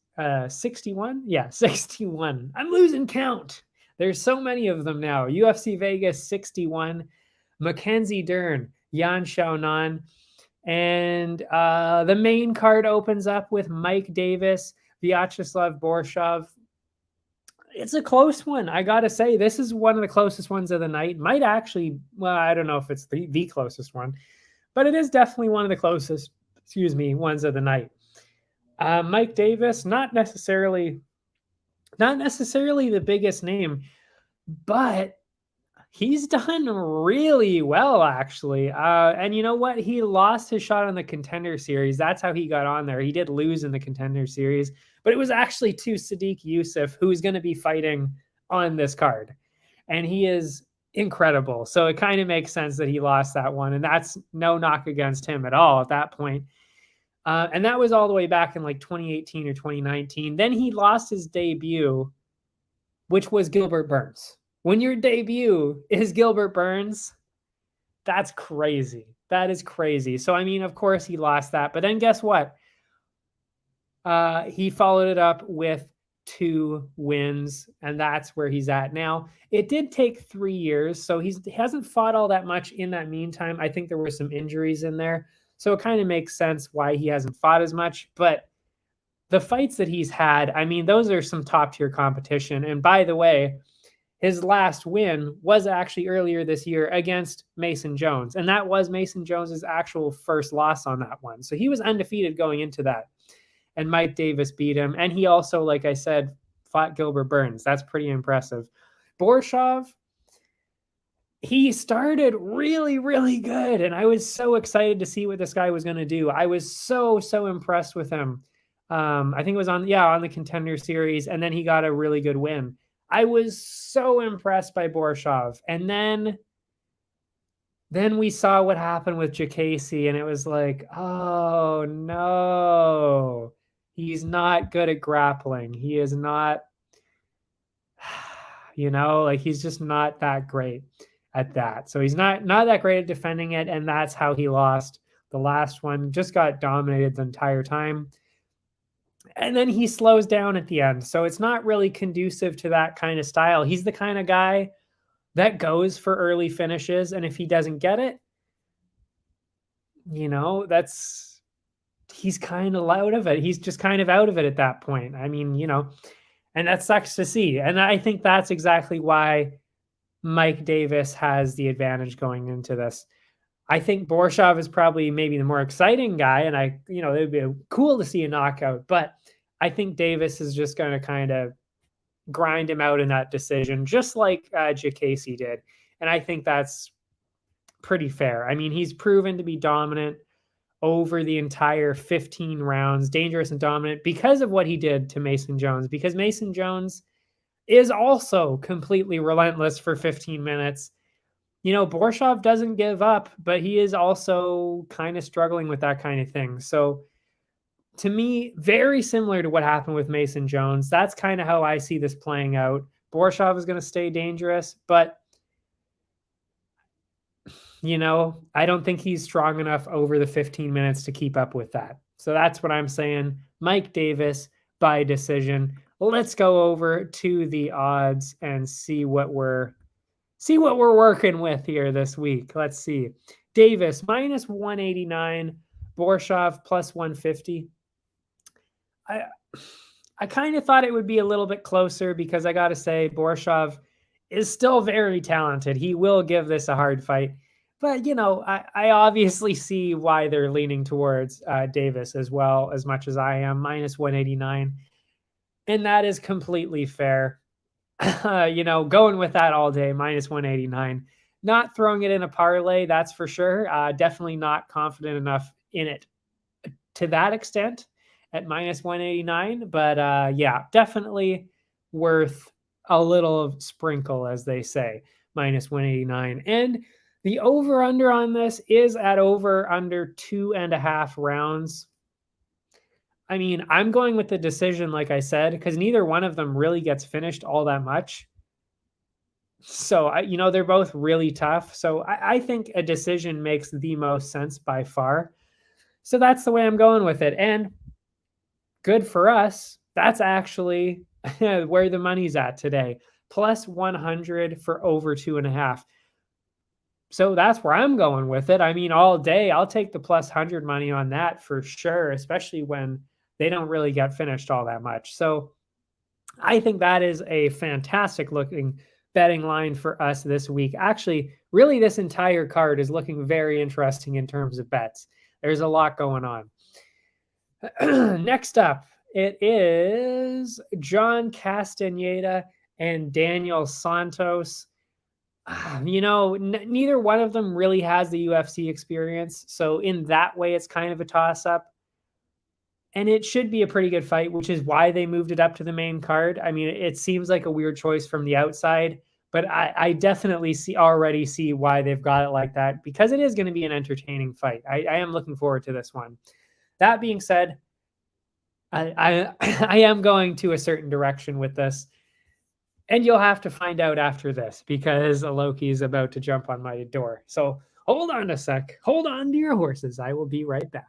61? Yeah, 61. I'm losing count. There's so many of them now. UFC Vegas 61, Mackenzie Dern, Yan Xiaonan, and the main card opens up with Mike Davis, Vyacheslav Borshov. It's a close one. I got to say, this is one of the closest ones of the night. Might actually, well, I don't know if it's the closest one, but it is definitely one of the closest, ones of the night. Mike Davis, not necessarily the biggest name, but he's done really well, actually. And you know what? He lost his shot on the Contender Series. That's how he got on there. He did lose in the Contender Series, but it was actually to Sadiq Youssef, who's going to be fighting on this card. And he is incredible. So it kind of makes sense that he lost that one. And that's no knock against him at all at that point. And that was all the way back in like 2018 or 2019. Then he lost his debut, which was Gilbert Burns. When your debut is Gilbert Burns, that's crazy. That is crazy. So, I mean, of course he lost that. But then guess what? He followed it up with 2 wins, and that's where he's at now. It did take 3 years, so he hasn't fought all that much in that meantime. I think there were some injuries in there. So it kind of makes sense why he hasn't fought as much. But the fights that he's had, I mean, those are some top-tier competition. And by the way, his last win was actually earlier this year against Mason Jones. And that was Mason Jones's actual first loss on that one. So he was undefeated going into that. And Mike Davis beat him. And he also, like I said, fought Gilbert Burns. That's pretty impressive. Borshov, he started really, really good. And I was so excited to see what this guy was going to do. I was so impressed with him. I think it was on the Contender Series. And then he got a really good win. I was so impressed by Borshov. And then we saw what happened with Jacasey, and it was like, oh no, he's not good at grappling. He is not, he's just not that great at that. So he's not that great at defending it, and that's how he lost the last one. Just got dominated the entire time. And then he slows down at the end. So it's not really conducive to that kind of style. He's the kind of guy that goes for early finishes. And if he doesn't get it, he's kind of out of it. He's just kind of out of it at that point. I mean, and that sucks to see. And I think that's exactly why Mike Davis has the advantage going into this. I think Borshov is probably maybe the more exciting guy, and it would be cool to see a knockout, but I think Davis is just going to kind of grind him out in that decision, just like Jacasey did. And I think that's pretty fair. I mean, he's proven to be dominant over the entire 15 rounds, dangerous and dominant because of what he did to Mason Jones, because Mason Jones is also completely relentless for 15 minutes. Borshov doesn't give up, but he is also kind of struggling with that kind of thing. So to me, very similar to what happened with Mason Jones. That's kind of how I see this playing out. Borshov is going to stay dangerous, but I don't think he's strong enough over the 15 minutes to keep up with that. So that's what I'm saying. Mike Davis by decision. Let's go over to the odds and see what we're working with here this week. Let's see. Davis minus 189, Borshov plus 150. I kind of thought it would be a little bit closer because I got to say, Borshov is still very talented. He will give this a hard fight. But, I obviously see why they're leaning towards Davis as well, as much as I am, minus 189. And that is completely fair. Going with that all day, minus 189. Not throwing it in a parlay, that's for sure. Definitely not confident enough in it to that extent at minus 189. But yeah, definitely worth a little sprinkle, as they say, minus 189. And the over-under on this is at over under 2.5 rounds. I mean, I'm going with the decision, like I said, because neither one of them really gets finished all that much. So, they're both really tough. So I think a decision makes the most sense by far. So that's the way I'm going with it. And good for us. That's actually where the money's at today. Plus 100 for over 2.5. So that's where I'm going with it. I mean, all day, I'll take the plus 100 money on that for sure, especially when they don't really get finished all that much. So I think that is a fantastic looking betting line for us this week. Actually, really, this entire card is looking very interesting in terms of bets. There's a lot going on. Next up, it is John Castaneda and Daniel Santos. Neither one of them really has the UFC experience. So in that way, it's kind of a toss-up. And it should be a pretty good fight, which is why they moved it up to the main card. I mean, it seems like a weird choice from the outside, but I definitely already see why they've got it like that, because it is going to be an entertaining fight. I am looking forward to this one. That being said, I am going to a certain direction with this. And you'll have to find out after this, because Aloki is about to jump on my door. So hold on a sec. Hold on to your horses. I will be right back.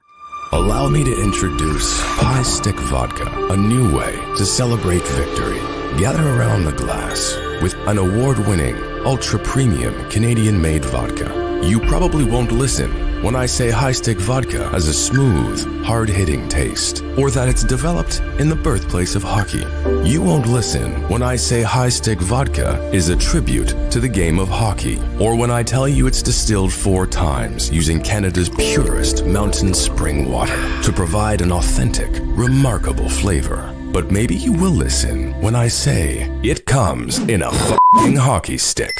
Allow me to introduce Pie Stick Vodka, a new way to celebrate victory. Gather around the glass with an award-winning, ultra-premium Canadian-made vodka. You probably won't listen when I say High Stick Vodka has a smooth, hard-hitting taste, or that it's developed in the birthplace of hockey. You won't listen when I say High Stick Vodka is a tribute to the game of hockey, or when I tell you it's distilled 4 times using Canada's purest mountain spring water to provide an authentic, remarkable flavor. But maybe you will listen when I say it comes in a fucking hockey stick.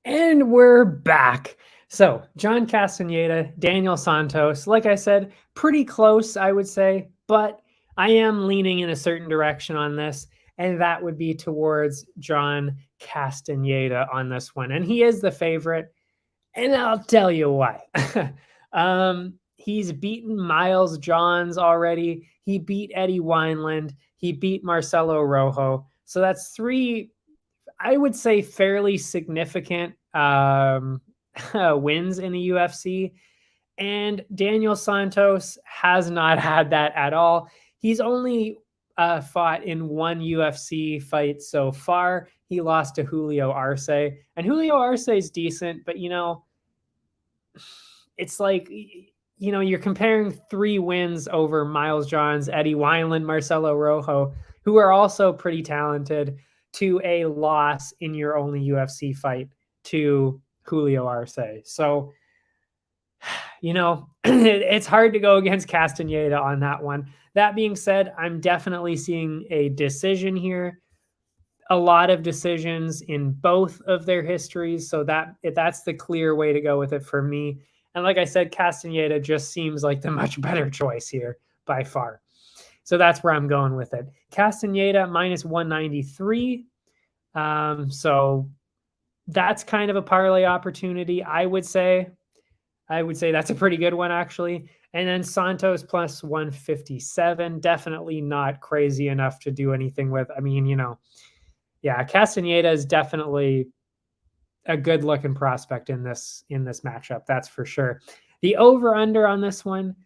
And we're back. So John Castaneda, Daniel Santos, like I said, pretty close, I would say, but I am leaning in a certain direction on this, and that would be towards John Castaneda on this one. And he is the favorite, and I'll tell you why. He's beaten Miles Johns already. He beat Eddie Wineland. He beat Marcelo Rojo. So that's 3, I would say, fairly significant wins in the UFC. And Daniel Santos has not had that at all. He's only fought in 1 UFC fight so far. He lost to Julio Arce. And Julio Arce is decent, but, it's like, you're comparing 3 wins over Miles Johns, Eddie Wineland, Marcelo Rojo, who are also pretty talented, to a loss in your only UFC fight to Julio Arce. So, it's hard to go against Castaneda on that one. That being said, I'm definitely seeing a decision here. A lot of decisions in both of their histories. So that's the clear way to go with it for me. And like I said, Castaneda just seems like the much better choice here by far. So that's where I'm going with it. Castaneda minus 193. So that's kind of a parlay opportunity, I would say. That's a pretty good one, actually. And then Santos plus 157. Definitely not crazy enough to do anything with. I mean, yeah, Castaneda is definitely a good looking prospect in this matchup. That's for sure. The over under on this one,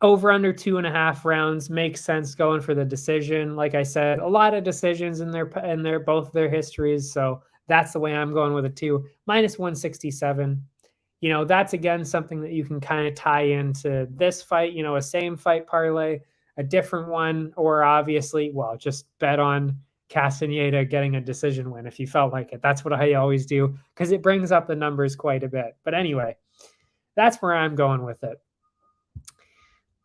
over under 2.5 rounds, makes sense going for the decision. Like I said, a lot of decisions in their both their histories. So that's the way I'm going with it too. Minus 167. You know, that's again something that you can kind of tie into this fight, you know, a same fight parlay, a different one, or obviously, well, just bet on Castaneda getting a decision win if you felt like it. That's what I always do because it brings up the numbers quite a bit. But anyway, that's where I'm going with it.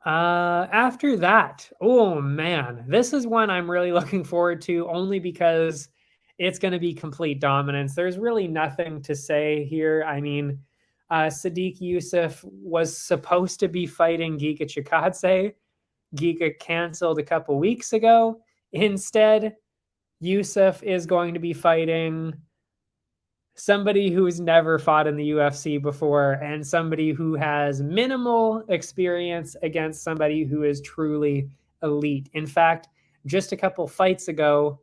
After that, oh man, this is one I'm really looking forward to only because it's going to be complete dominance. There's really nothing to say here. I mean, Sadiq Youssef was supposed to be fighting Giga Chikadze. Giga canceled a couple weeks ago. Instead, Youssef is going to be fighting somebody who's never fought in the UFC before and somebody who has minimal experience against somebody who is truly elite. In fact, just a couple fights ago,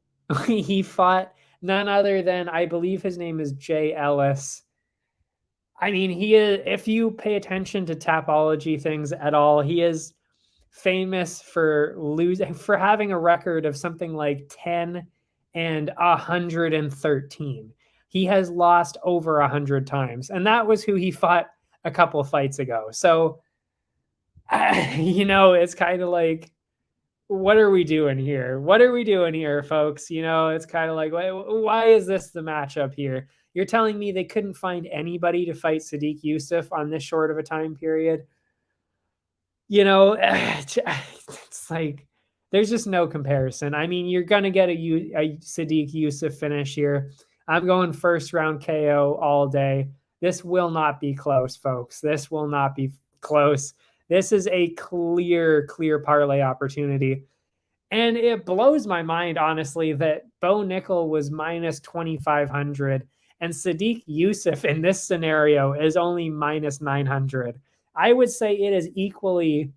he fought none other than, I believe his name is Jay Ellis. I mean, he is, if you pay attention to Tapology things at all, he is famous for having a record of something like 10 and 113. He has lost over 100 times, and that was who he fought a couple fights ago. So, you know, it's kind of like, what are we doing here? What are we doing here, folks? You know, it's kind of like, why is this the matchup here? You're telling me they couldn't find anybody to fight Sadiq Youssef on this short of a time period? You know, it's like, there's just no comparison. I mean, you're going to get a Sadiq Youssef finish here. I'm going first round KO all day. This will not be close, folks. This will not be close. This is a clear parlay opportunity. And it blows my mind, honestly, that Bo Nickal was minus 2,500 and Sadiq Youssef in this scenario is only minus 900. I would say it is equally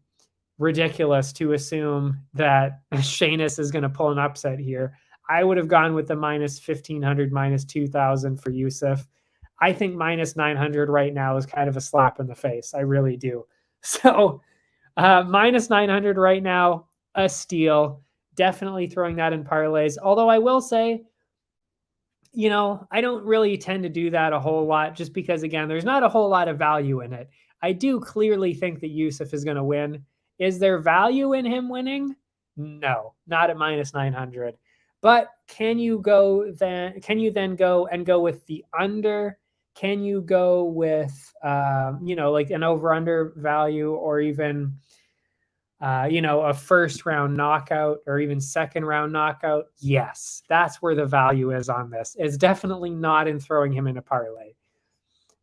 ridiculous to assume that Shanus is going to pull an upset here. I would have gone with the minus 1,500, minus 2,000 for Youssef. I think minus 900 right now is kind of a slap in the face. I really do. So minus 900 right now, a steal. Definitely throwing that in parlays. Although I will say, you know, I don't really tend to do that a whole lot just because, again, there's not a whole lot of value in it. I do clearly think that Youssef is going to win. Is there value in him winning? No, not at minus 900. But can you then go with the under? Can you go with, you know, like an over-under value or even, you know, a first round knockout or even second round knockout? Yes, that's where the value is on this. It's definitely not in throwing him in a parlay.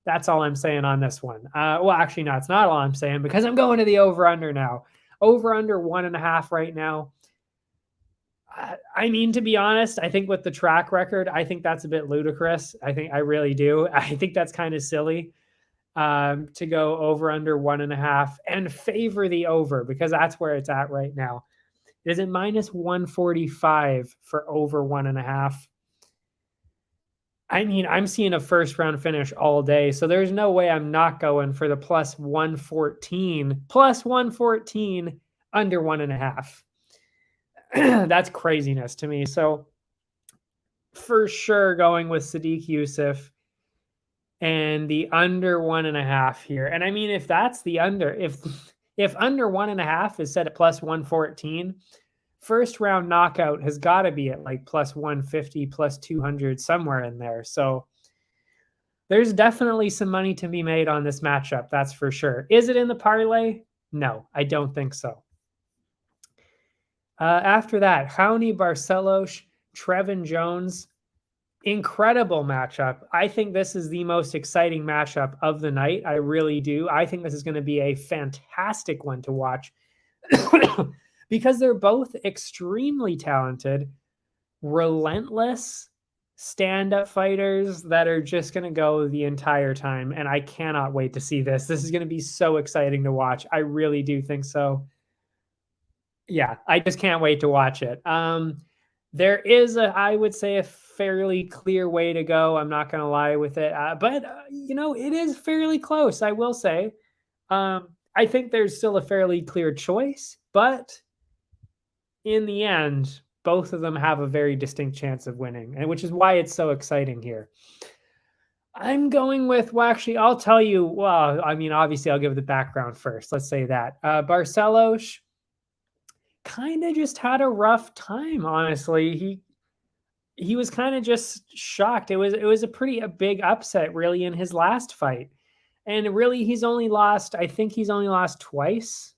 That's all I'm saying on this one. Well, actually, no, it's not all I'm saying because I'm going to the over-under now. Over-under 1.5 right now. I mean, to be honest, I think with the track record, I think that's a bit ludicrous. I really do. I think that's kind of silly to go over under 1.5 and favor the over because that's where it's at right now. Is it minus 145 for over 1.5? I mean, I'm seeing a first round finish all day, so there's no way I'm not going for the plus 114 under 1.5. That's craziness to me. So for sure going with Sadiq Youssef and the under 1.5 here. And I mean, if that's the under, if under 1.5 is set at plus 114, first round knockout has got to be at like plus 150, plus 200, somewhere in there. So there's definitely some money to be made on this matchup. That's for sure. Is it in the parlay? No, I don't think so. After that, Raoni Barcelos, Trevin Jones, incredible matchup. I think this is the most exciting matchup of the night. I really do. I think this is going to be a fantastic one to watch because they're both extremely talented, relentless stand-up fighters that are just going to go the entire time. And I cannot wait to see this. This is going to be so exciting to watch. I really do think so. Yeah, I just can't wait to watch it. There is I would say, a fairly clear way to go. I'm not going to lie with it. But it is fairly close, I will say. I think there's still a fairly clear choice, but in the end, both of them have a very distinct chance of winning, and which is why it's so exciting here. I'm going with, well, actually, I'll tell you, well, I mean, obviously, I'll give the background first. Let's say that. Barcelos kind of just had a rough time, honestly. He was kind of just shocked. It was a big upset, really, in his last fight. And really, I think he's only lost twice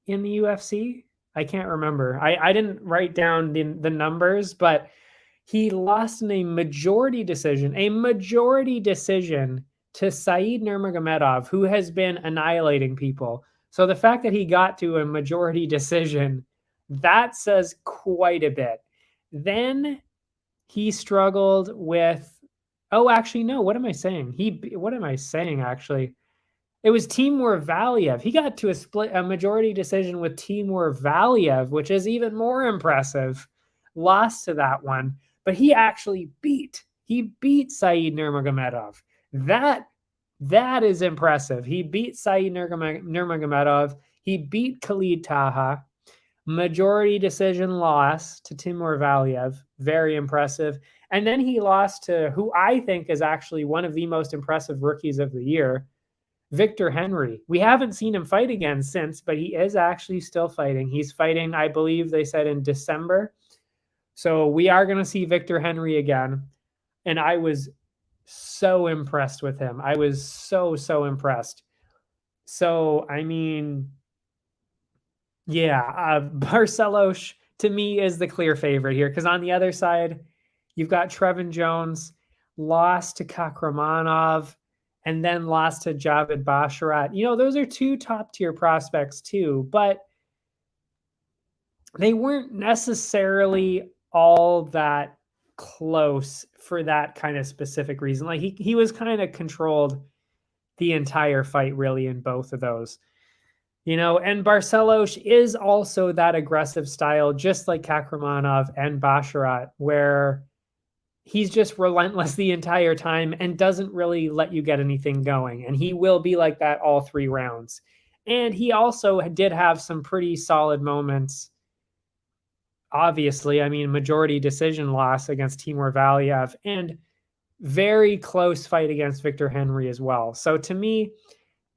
in the UFC. I can't remember. I didn't write down the numbers, but he lost in a majority decision to Said Nurmagomedov, who has been annihilating people. So the fact that he got to a majority decision, that says quite a bit. Then he struggled with, oh, actually, no, what am I saying? Actually? It was Timur Valiev. He got to a majority decision with Timur Valiev, which is even more impressive. Lost to that one, but he actually beat Said Nurmagomedov. That is impressive. He beat Said Nurmagomedov. He beat Khalid Taha. Majority decision loss to Timur Valiev. Very impressive. And then he lost to who I think is actually one of the most impressive rookies of the year, Victor Henry. We haven't seen him fight again since, but he is actually still fighting. He's fighting, I believe they said, in December. So we are going to see Victor Henry again. And I was so impressed with him. I was so impressed. So, I mean, yeah, Barcelos to me is the clear favorite here, because on the other side, you've got Trevin Jones, lost to Kakramanov, and then lost to Javid Basharat. Those are two top-tier prospects too, but they weren't necessarily all that close for that kind of specific reason. Like he was kind of controlled the entire fight, really, in both of those. And Barcelos is also that aggressive style, just like Kakramanov and Basharat, where he's just relentless the entire time and doesn't really let you get anything going. And he will be like that all 3 rounds. And he also did have some pretty solid moments. Obviously, I mean, majority decision loss against Timur Valiev and very close fight against Victor Henry as well. So to me,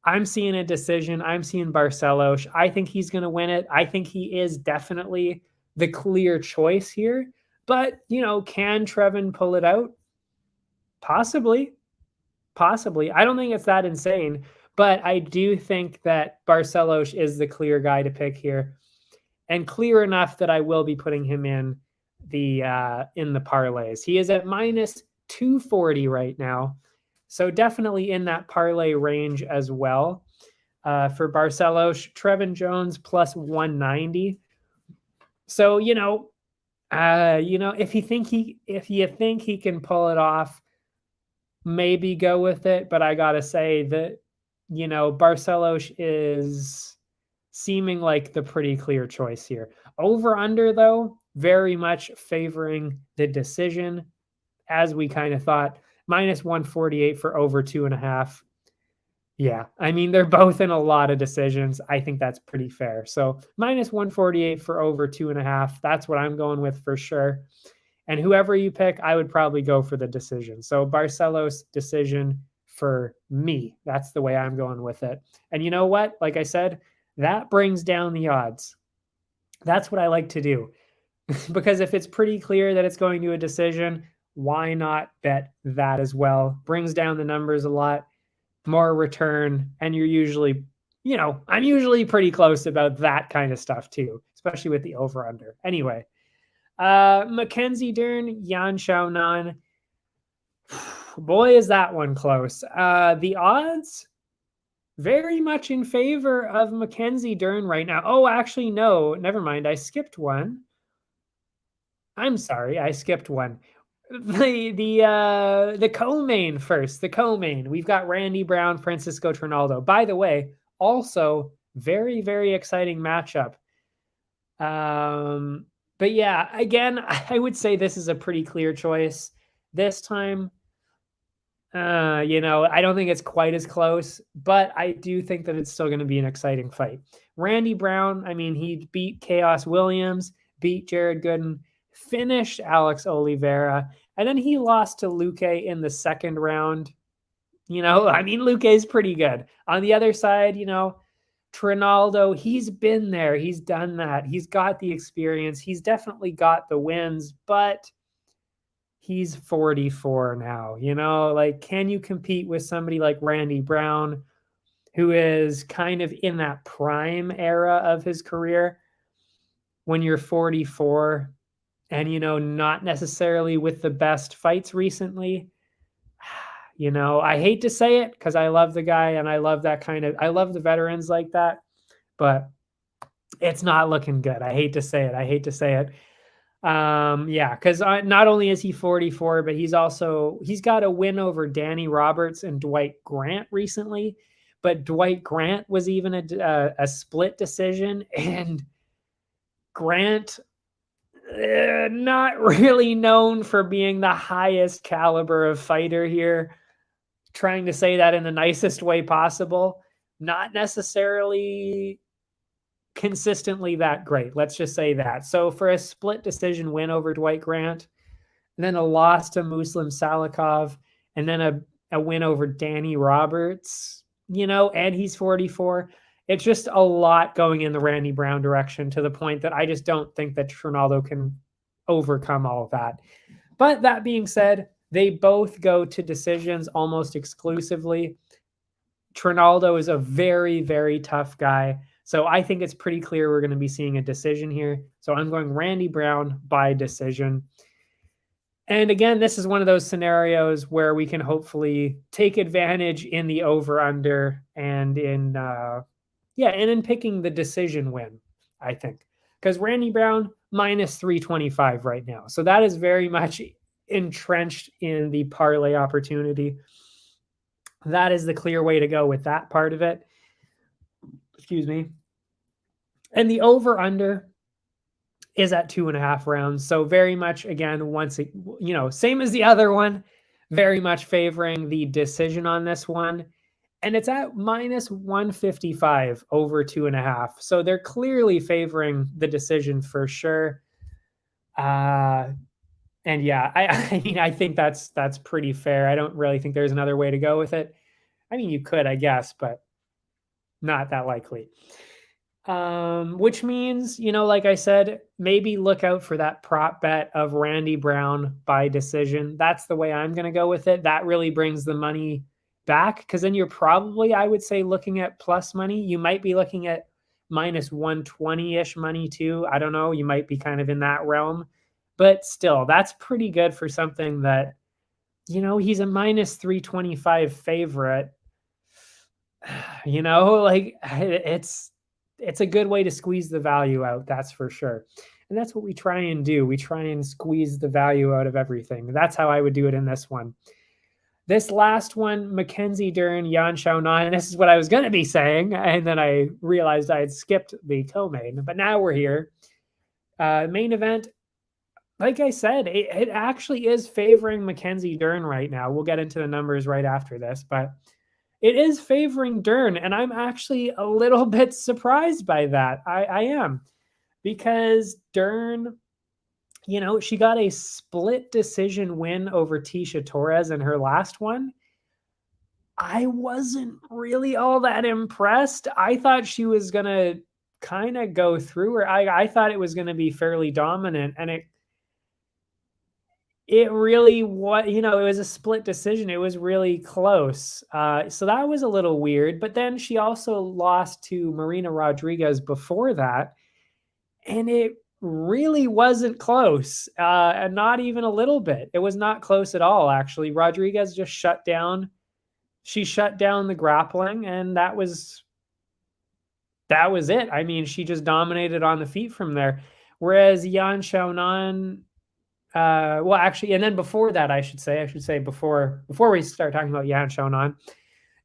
I'm seeing a decision. I'm seeing Barcelos. I think he's going to win it. I think he is definitely the clear choice here. But, can Trevin pull it out? Possibly. I don't think it's that insane. But I do think that Barcelos is the clear guy to pick here. And clear enough that I will be putting him in the parlays. He is at minus 240 right now. So definitely in that parlay range as well. For Barcelos, Trevin Jones plus 190. So, if you think he can pull it off, maybe go with it. But I gotta say that, Barcelos is seeming like the pretty clear choice here. Over under, though, very much favoring the decision, as we kind of thought. Minus 148 for over 2.5. Yeah, I mean, they're both in a lot of decisions. I think that's pretty fair. So minus 148 for over 2.5. That's what I'm going with for sure. And whoever you pick, I would probably go for the decision. So Barcelos decision for me. That's the way I'm going with it. And you know what? Like I said, that brings down the odds. That's what I like to do. Because if it's pretty clear that it's going to a decision, why not bet that as well? Brings down the numbers a lot, more return, and you're usually, I'm usually pretty close about that kind of stuff too, especially with the over-under. Anyway, Mackenzie Dern, Yan Xiaonan. Boy, is that one close. The odds very much in favor of Mackenzie Dern right now. Oh, actually, no, never mind. I skipped one. I'm sorry, I skipped one. The co-main first. The co-main. We've got Randy Brown, Francisco Trinaldo. By the way, also very, very exciting matchup. But yeah, again, I would say this is a pretty clear choice. This time, I don't think it's quite as close, but I do think that it's still going to be an exciting fight. Randy Brown, I mean, he beat Chaos Williams, beat Jared Gooden, finished Alex Oliveira, and then he lost to Luque in the second round. I mean, Luque is pretty good. On the other side, Trinaldo, he's been there. He's done that. He's got the experience. He's definitely got the wins, but he's 44 now. Like, can you compete with somebody like Randy Brown, who is kind of in that prime era of his career when you're 44 and, not necessarily with the best fights recently? I hate to say it because I love the guy and I love I love the veterans like that, but it's not looking good. I hate to say it. Yeah, because not only is he 44, but he's got a win over Danny Roberts and Dwight Grant recently. But Dwight Grant was even a split decision, and Grant, not really known for being the highest caliber of fighter here. Trying to say that in the nicest way possible. Not necessarily consistently that great. Let's just say that. So for a split decision win over Dwight Grant, and then a loss to Muslim Salikov, and then a win over Danny Roberts, and he's 44. It's just a lot going in the Randy Brown direction, to the point that I just don't think that Trinaldo can overcome all of that. But that being said, they both go to decisions almost exclusively. Trinaldo is a very, very tough guy. So I think it's pretty clear we're going to be seeing a decision here. So I'm going Randy Brown by decision. And again, this is one of those scenarios where we can hopefully take advantage in the over-under and in picking the decision win, I think. Because Randy Brown, minus 325 right now. So that is very much entrenched in the parlay opportunity. That is the clear way to go with that part of it. Excuse me. And the over-under is at 2.5 rounds. So very much, again, same as the other one, very much favoring the decision on this one. And it's at minus 155 over 2.5. So they're clearly favoring the decision for sure. And yeah, I mean, I think that's pretty fair. I don't really think there's another way to go with it. I mean, you could, I guess, but not that likely. Which means, like I said, maybe look out for that prop bet of Randy Brown by decision. That's the way I'm going to go with it. That really brings the money back, because then you're probably, I would say, looking at plus money. You might be looking at minus 120-ish money too. I don't know. You might be kind of in that realm. But still, that's pretty good for something that, he's a minus 325 favorite. Like it's a good way to squeeze the value out, that's for sure. And that's what we try and do. We try and squeeze the value out of everything. That's how I would do it in this one. This last one, Mackenzie Dern, Yan Xiaonan, and this is what I was going to be saying, and then I realized I had skipped the co-main, but now we're here. Main event, like I said, it actually is favoring Mackenzie Dern right now. We'll get into the numbers right after this, but it is favoring Dern, and I'm actually a little bit surprised by that. I am, because Dern, she got a split decision win over Tisha Torres in her last one. I wasn't really all that impressed. I thought she was going to kind of go through her. I thought it was going to be fairly dominant, and it really was, it was a split decision. It was really close. So that was a little weird. But then she also lost to Marina Rodriguez before that, and it really wasn't close, and not even a little bit. It was not close at all, actually. Rodriguez just shut down. She shut down the grappling, and that was it. I mean, she just dominated on the feet from there. Whereas Yan Xiaonan, and then before that, I should say before we start talking about Yan Xiaonan,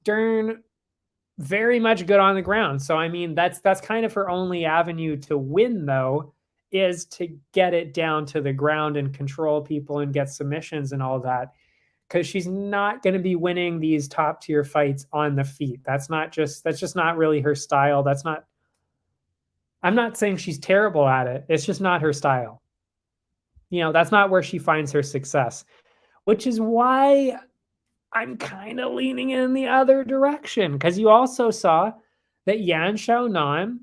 Dern, very much good on the ground. So, I mean, that's kind of her only avenue to win, though. is to get it down to the ground and control people and get submissions and all that. Because she's not going to be winning these top tier fights on the feet. That's just not really her style. I'm not saying she's terrible at it. It's just not her style. That's not where she finds her success, which is why I'm kind of leaning in the other direction. Because you also saw that Yan Xiaonan,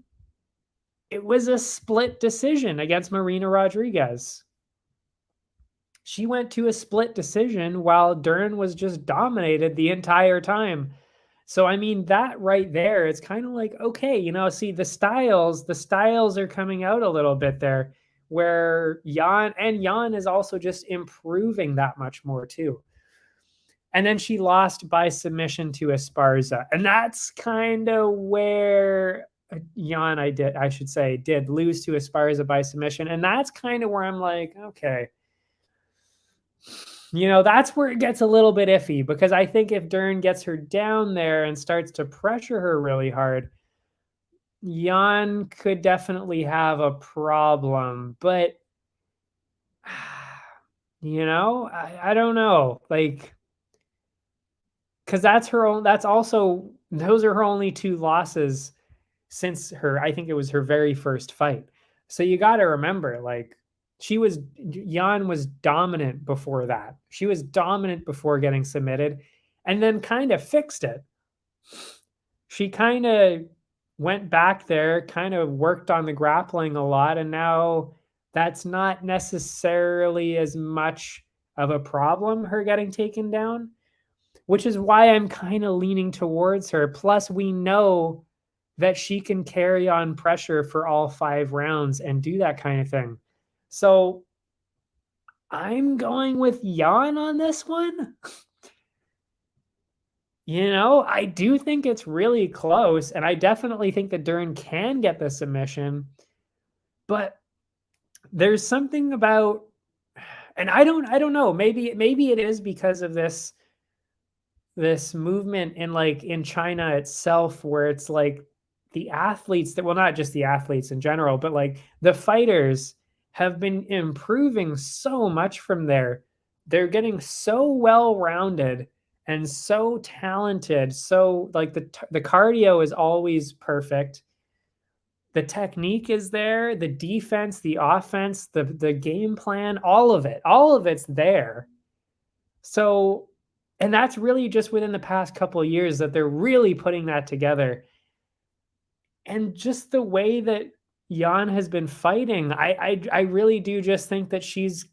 it was a split decision against Marina Rodriguez. She went to a split decision while Dern was just dominated the entire time. So, I mean, that right there, it's kind of like, okay, see the styles are coming out a little bit there, where Yan is also just improving that much more too. And then she lost by submission to Esparza. And that's kind of where Yan, did lose to Esparza by submission. And that's kind of where I'm like, okay, that's where it gets a little bit iffy, because I think if Dern gets her down there and starts to pressure her really hard, Yan could definitely have a problem. But, I don't know. Like, because those are her only 2 losses since I think it was her very first fight. So you got to remember, like, Yan was dominant before that. She was dominant before getting submitted and then kind of fixed it. She kind of went back there, kind of worked on the grappling a lot, and now that's not necessarily as much of a problem, her getting taken down, which is why I'm kind of leaning towards her. Plus, we know that she can carry on pressure for all 5 rounds and do that kind of thing. So I'm going with Yan on this one. I do think it's really close, and I definitely think that Dern can get the submission, but there's something about, and I don't know, maybe it is because of this movement in China itself, where it's like the athletes not just the athletes in general, but like the fighters have been improving so much from there. They're getting so well-rounded and so talented. So like the cardio is always perfect. The technique is there, the defense, the offense, the game plan, all of it's there. So, and that's really just within the past couple of years that they're really putting that together. And just the way that Yan has been fighting, I really do just think that she's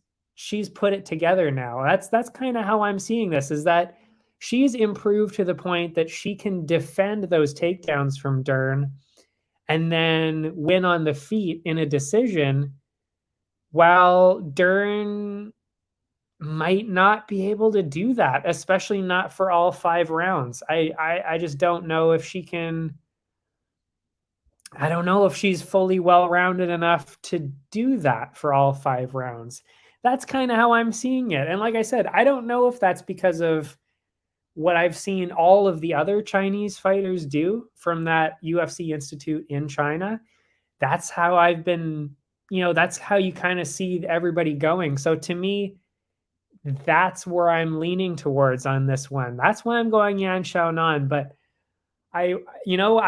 put it together now. That's kind of how I'm seeing this, is that she's improved to the point that she can defend those takedowns from Dern and then win on the feet in a decision, while Dern might not be able to do that, especially not for all 5 rounds. I just don't know if she can. I don't know if she's fully well-rounded enough to do that for all 5 rounds. That's kind of how I'm seeing it. And like I said, I don't know if that's because of what I've seen all of the other Chinese fighters do from that UFC Institute in China. That's how I've been, that's how you kind of see everybody going. So to me, that's where I'm leaning towards on this one. That's why I'm going Yan Xiaonan. But I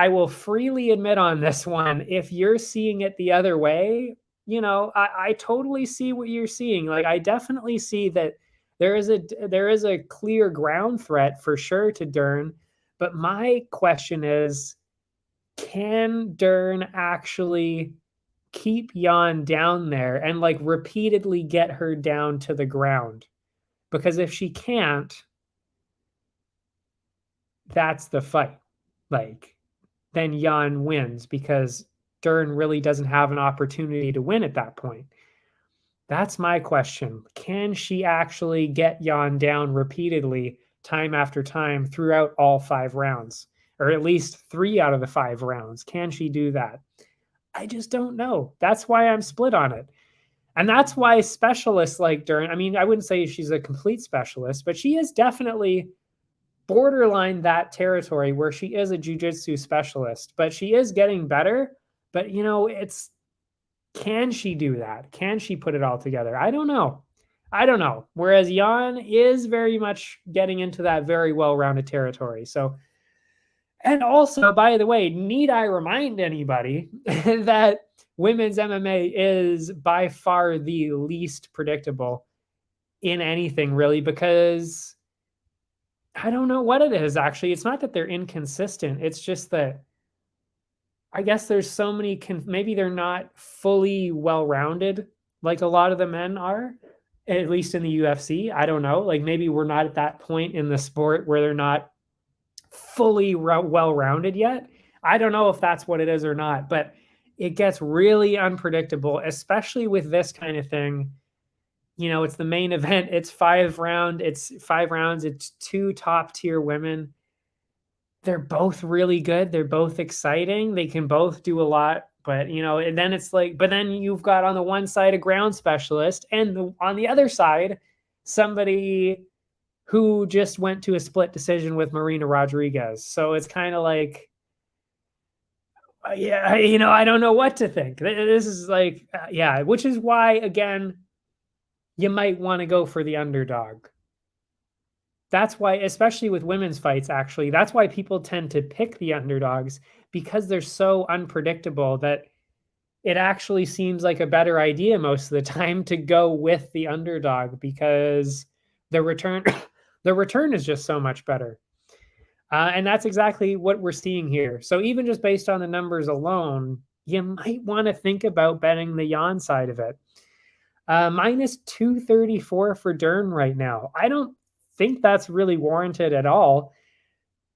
will freely admit on this one, if you're seeing it the other way, I totally see what you're seeing. Like, I definitely see that there is a clear ground threat for sure to Dern. But my question is, can Dern actually keep Yan down there and like repeatedly get her down to the ground? Because if she can't, that's the fight. Like, then Yan wins, because Dern really doesn't have an opportunity to win at that point. That's my question. Can she actually get Yan down repeatedly, time after time, throughout all 5 rounds? Or at least 3 out of the 5 rounds? Can she do that? I just don't know. That's why I'm split on it. And that's why specialists like Dern, I mean, I wouldn't say she's a complete specialist, but she is definitely borderline that territory where she is a jiu-jitsu specialist, but she is getting better. But Can she do that? Can she put it all together? I don't know. Whereas Jan is very much getting into that very well-rounded territory. So, and also, by the way, need I remind anybody that women's MMA is by far the least predictable in anything, really, because I don't know what it is, actually. It's not that they're inconsistent. It's just that I guess there's so many, maybe they're not fully well-rounded like a lot of the men are, at least in the UFC. I don't know. Like maybe we're not at that point in the sport where they're not fully well-rounded yet. I don't know if that's what it is or not, but it gets really unpredictable, especially with this kind of thing. You know, it's the main event. It's 5 rounds. It's 2 top-tier women. They're both really good. They're both exciting. They can both do a lot, but you know, and then it's like, but then you've got on the one side a ground specialist, and on the other side, somebody who just went to a split decision with Marina Rodriguez. So it's kind of like, yeah, you know, I don't know what to think. This is like, yeah, which is why, again, you might want to go for the underdog. That's why, especially with women's fights, actually, that's why people tend to pick the underdogs, because they're so unpredictable that it actually seems like a better idea most of the time to go with the underdog, because the return is just so much better. And that's exactly what we're seeing here. So even just based on the numbers alone, you might want to think about betting the Jan side of it. Minus 234 for Dern right now. I don't think that's really warranted at all.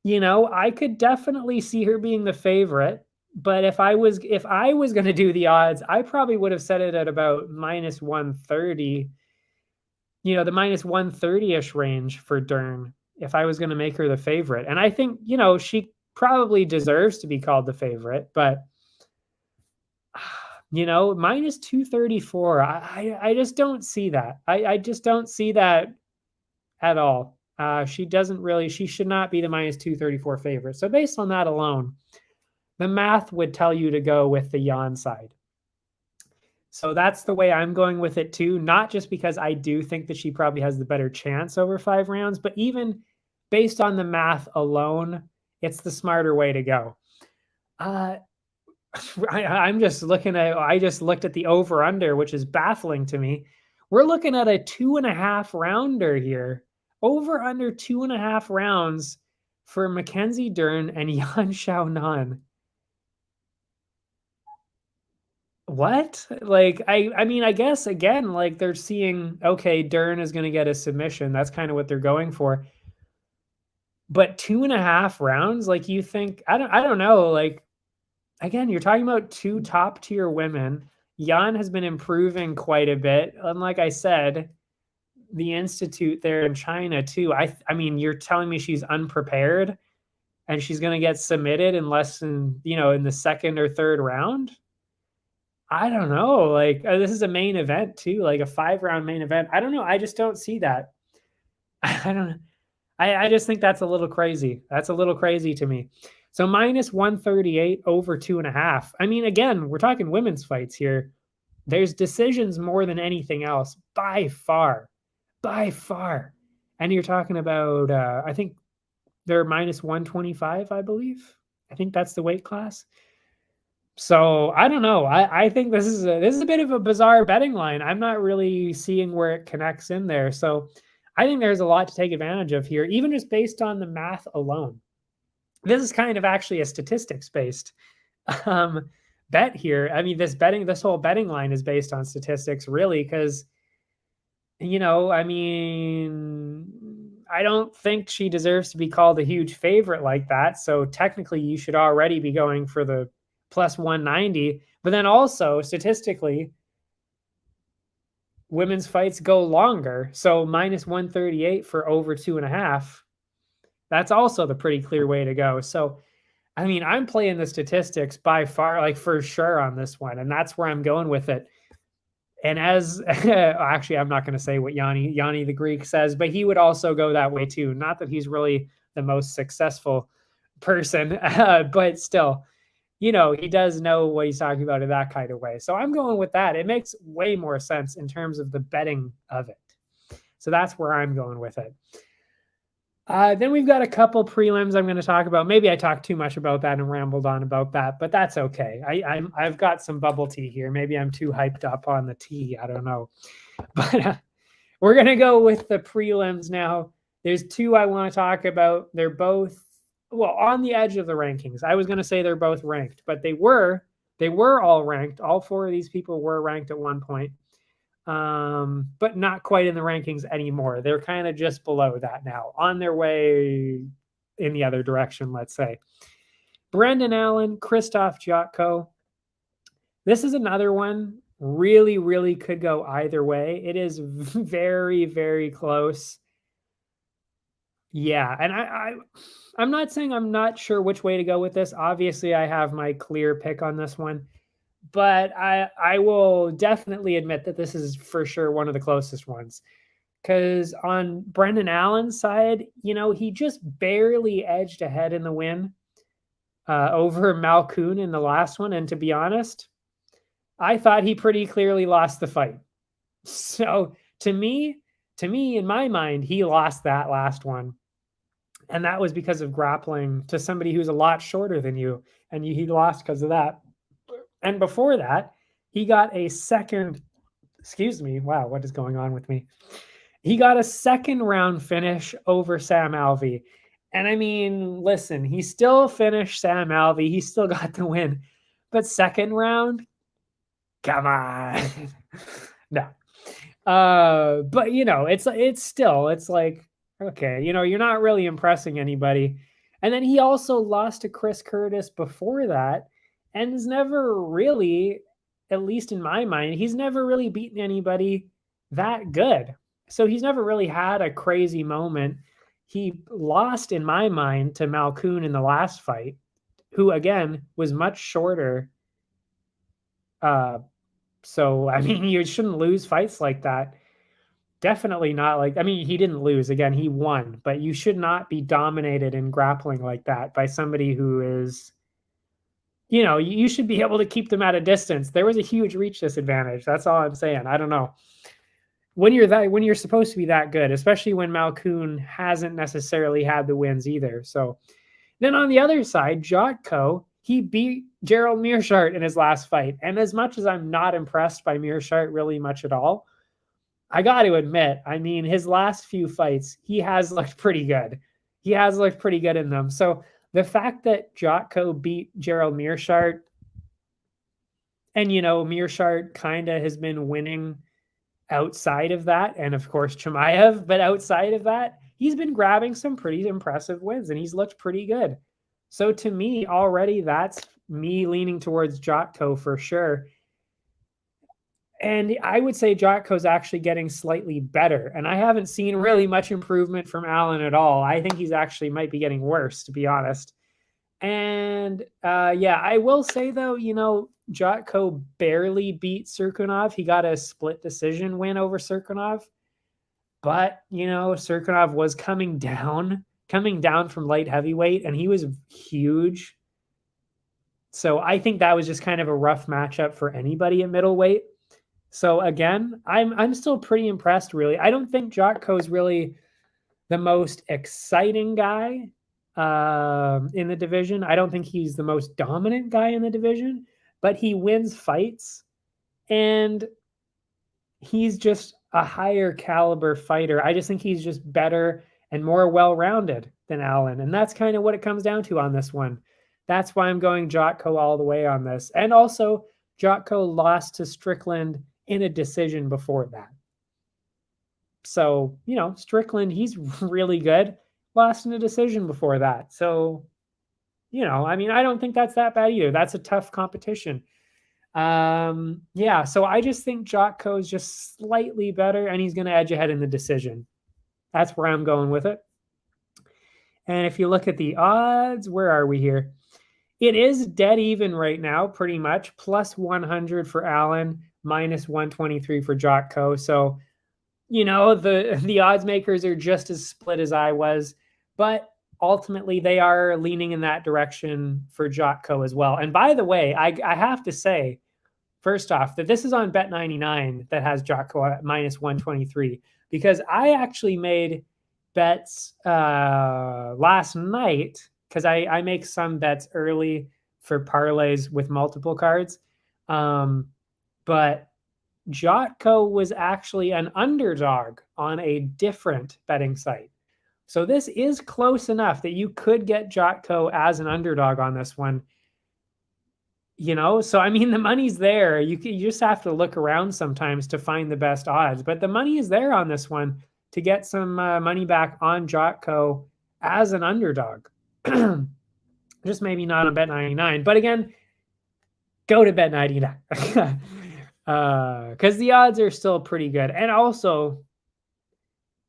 You know, I could definitely see her being the favorite, but if I was going to do the odds, I probably would have set it at about minus 130. You know, the minus 130-ish range for Dern if I was going to make her the favorite. And I think, you know, she probably deserves to be called the favorite, but you know, minus 234, I just don't see that. I just don't see that at all. She should not be the minus 234 favorite. So based on that alone, the math would tell you to go with the Jan side. So that's the way I'm going with it too. Not just because I do think that she probably has the better chance over 5 rounds, but even based on the math alone, it's the smarter way to go. I just looked at the over under, which is baffling to me. We're looking at a 2.5 rounder here. Over under 2.5 rounds for Mackenzie Dern and Yan Xiaonan. What? Like, I mean, I guess again, like they're seeing, okay, Dern is going to get a submission. That's kind of what they're going for. But 2.5 rounds, like you think, I don't know. Like, again, you're talking about 2 top tier women. Yan has been improving quite a bit. And like I said, the institute there in China too. I mean, you're telling me she's unprepared and she's going to get submitted in less than, you know, in the 2nd or 3rd round. I don't know. Like this is a main event too, like a 5-round main event. I don't know. I just don't see that. I don't know. I just think that's a little crazy. That's a little crazy to me. So minus 138 over 2.5. I mean, again, we're talking women's fights here. There's decisions more than anything else by far. And you're talking about, I think they're minus 125, I believe. I think that's the weight class. So I don't know. I think this is a bit of a bizarre betting line. I'm not really seeing where it connects in there. So I think there's a lot to take advantage of here, even just based on the math alone. This is kind of actually a statistics-based bet here. I mean, this whole betting line is based on statistics, really, because, you know, I mean, I don't think she deserves to be called a huge favorite like that. So technically, you should already be going for the plus 190. But then also, statistically, women's fights go longer. So minus 138 for over 2.5. That's also the pretty clear way to go. So, I mean, I'm playing the statistics by far, like for sure on this one. And that's where I'm going with it. And as actually, I'm not going to say what Yanni the Greek says, but he would also go that way too. Not that he's really the most successful person, but still, you know, he does know what he's talking about in that kind of way. So I'm going with that. It makes way more sense in terms of the betting of it. So that's where I'm going with it. Then we've got a couple prelims I'm going to talk about. Maybe I talked too much about that and rambled on about that, but that's okay. I've got some bubble tea here. Maybe I'm too hyped up on the tea. I don't know. But we're going to go with the prelims now. There's two I want to talk about. They're both, well, on the edge of the rankings. I was going to say they're both ranked, but they were all ranked. All four of these people were ranked at one point. But not quite in the rankings anymore. They're kind of just below that now, on their way in the other direction, let's say. Brendan Allen, Krzysztof Jotko. This is another one, really, really could go either way. It is very, very close. Yeah, and I'm not saying I'm not sure which way to go with this. Obviously, I have my clear pick on this one. But I will definitely admit that this is for sure one of the closest ones. Because on Brendan Allen's side, you know, he just barely edged ahead in the win over Malkoun in the last one. And to be honest, I thought he pretty clearly lost the fight. So to me, in my mind, he lost that last one. And that was because of grappling to somebody who's a lot shorter than you. And he lost because of that. And before that, he got a second, excuse me, wow, what is going on with me? He got a second round finish over Sam Alvey. And I mean, listen, he still finished Sam Alvey. He still got the win. But second round? Come on. No. But, you know, it's like, okay, you know, you're not really impressing anybody. And then he also lost to Chris Curtis before that. And has never really, at least in my mind, he's never really beaten anybody that good. So he's never really had a crazy moment. He lost, in my mind, to Malkoun in the last fight, who, again, was much shorter. So, I mean, you shouldn't lose fights like that. Definitely not like, I mean, he didn't lose. Again, he won. But you should not be dominated in grappling like that by somebody who is... You know, you should be able to keep them at a distance. There was a huge reach disadvantage. That's all I'm saying. I don't know. When you're supposed to be that good, especially when Malkoun hasn't necessarily had the wins either. So then on the other side, Jotko, he beat Gerald Meerschaert in his last fight. And as much as I'm not impressed by Meerschaert really much at all, I got to admit, I mean, his last few fights, he has looked pretty good. He has looked pretty good in them. So the fact that Jotko beat Gerald Meerschaert, and, you know, Meerschaert kind of has been winning outside of that, and of course Chimaev, but outside of that, he's been grabbing some pretty impressive wins, and he's looked pretty good. So to me, already, that's me leaning towards Jotko for sure. And I would say Jotko's actually getting slightly better. And I haven't seen really much improvement from Allen at all. I think he's actually might be getting worse, to be honest. And yeah, I will say, though, you know, Jotko barely beat Cirkunov. He got a split decision win over Cirkunov. But, you know, Cirkunov was coming down from light heavyweight, and he was huge. So I think that was just kind of a rough matchup for anybody at middleweight. So again, I'm still pretty impressed, really. I don't think Jotko is really the most exciting guy in the division. I don't think he's the most dominant guy in the division, but he wins fights, and he's just a higher caliber fighter. I just think he's just better and more well-rounded than Allen, and that's kind of what it comes down to on this one. That's why I'm going Jotko all the way on this. And also, Jotko lost to Strickland in a decision before that. So, you know, Strickland, he's really good. Lost in a decision before that. So, you know, I mean, I don't think that's that bad either. That's a tough competition. Yeah, so I just think Jotko is just slightly better, and he's going to edge ahead in the decision. That's where I'm going with it. And if you look at the odds, where are we here? It is dead even right now, pretty much. Plus 100 for Allen, minus 123 for Jotko. So, you know, the odds makers are just as split as I was. But ultimately they are leaning in that direction for Jotko as well. And by the way, I have to say, first off, that this is on Bet99 that has Jotko at -123, because I actually made bets last night, because I make some bets early for parlays with multiple cards. But Jotko was actually an underdog on a different betting site. So this is close enough that you could get Jotko as an underdog on this one. You know, so I mean, the money's there. You just have to look around sometimes to find the best odds, but the money is there on this one to get some money back on Jotko as an underdog. Just maybe not on Bet99, but again, go to Bet99 because the odds are still pretty good. And also,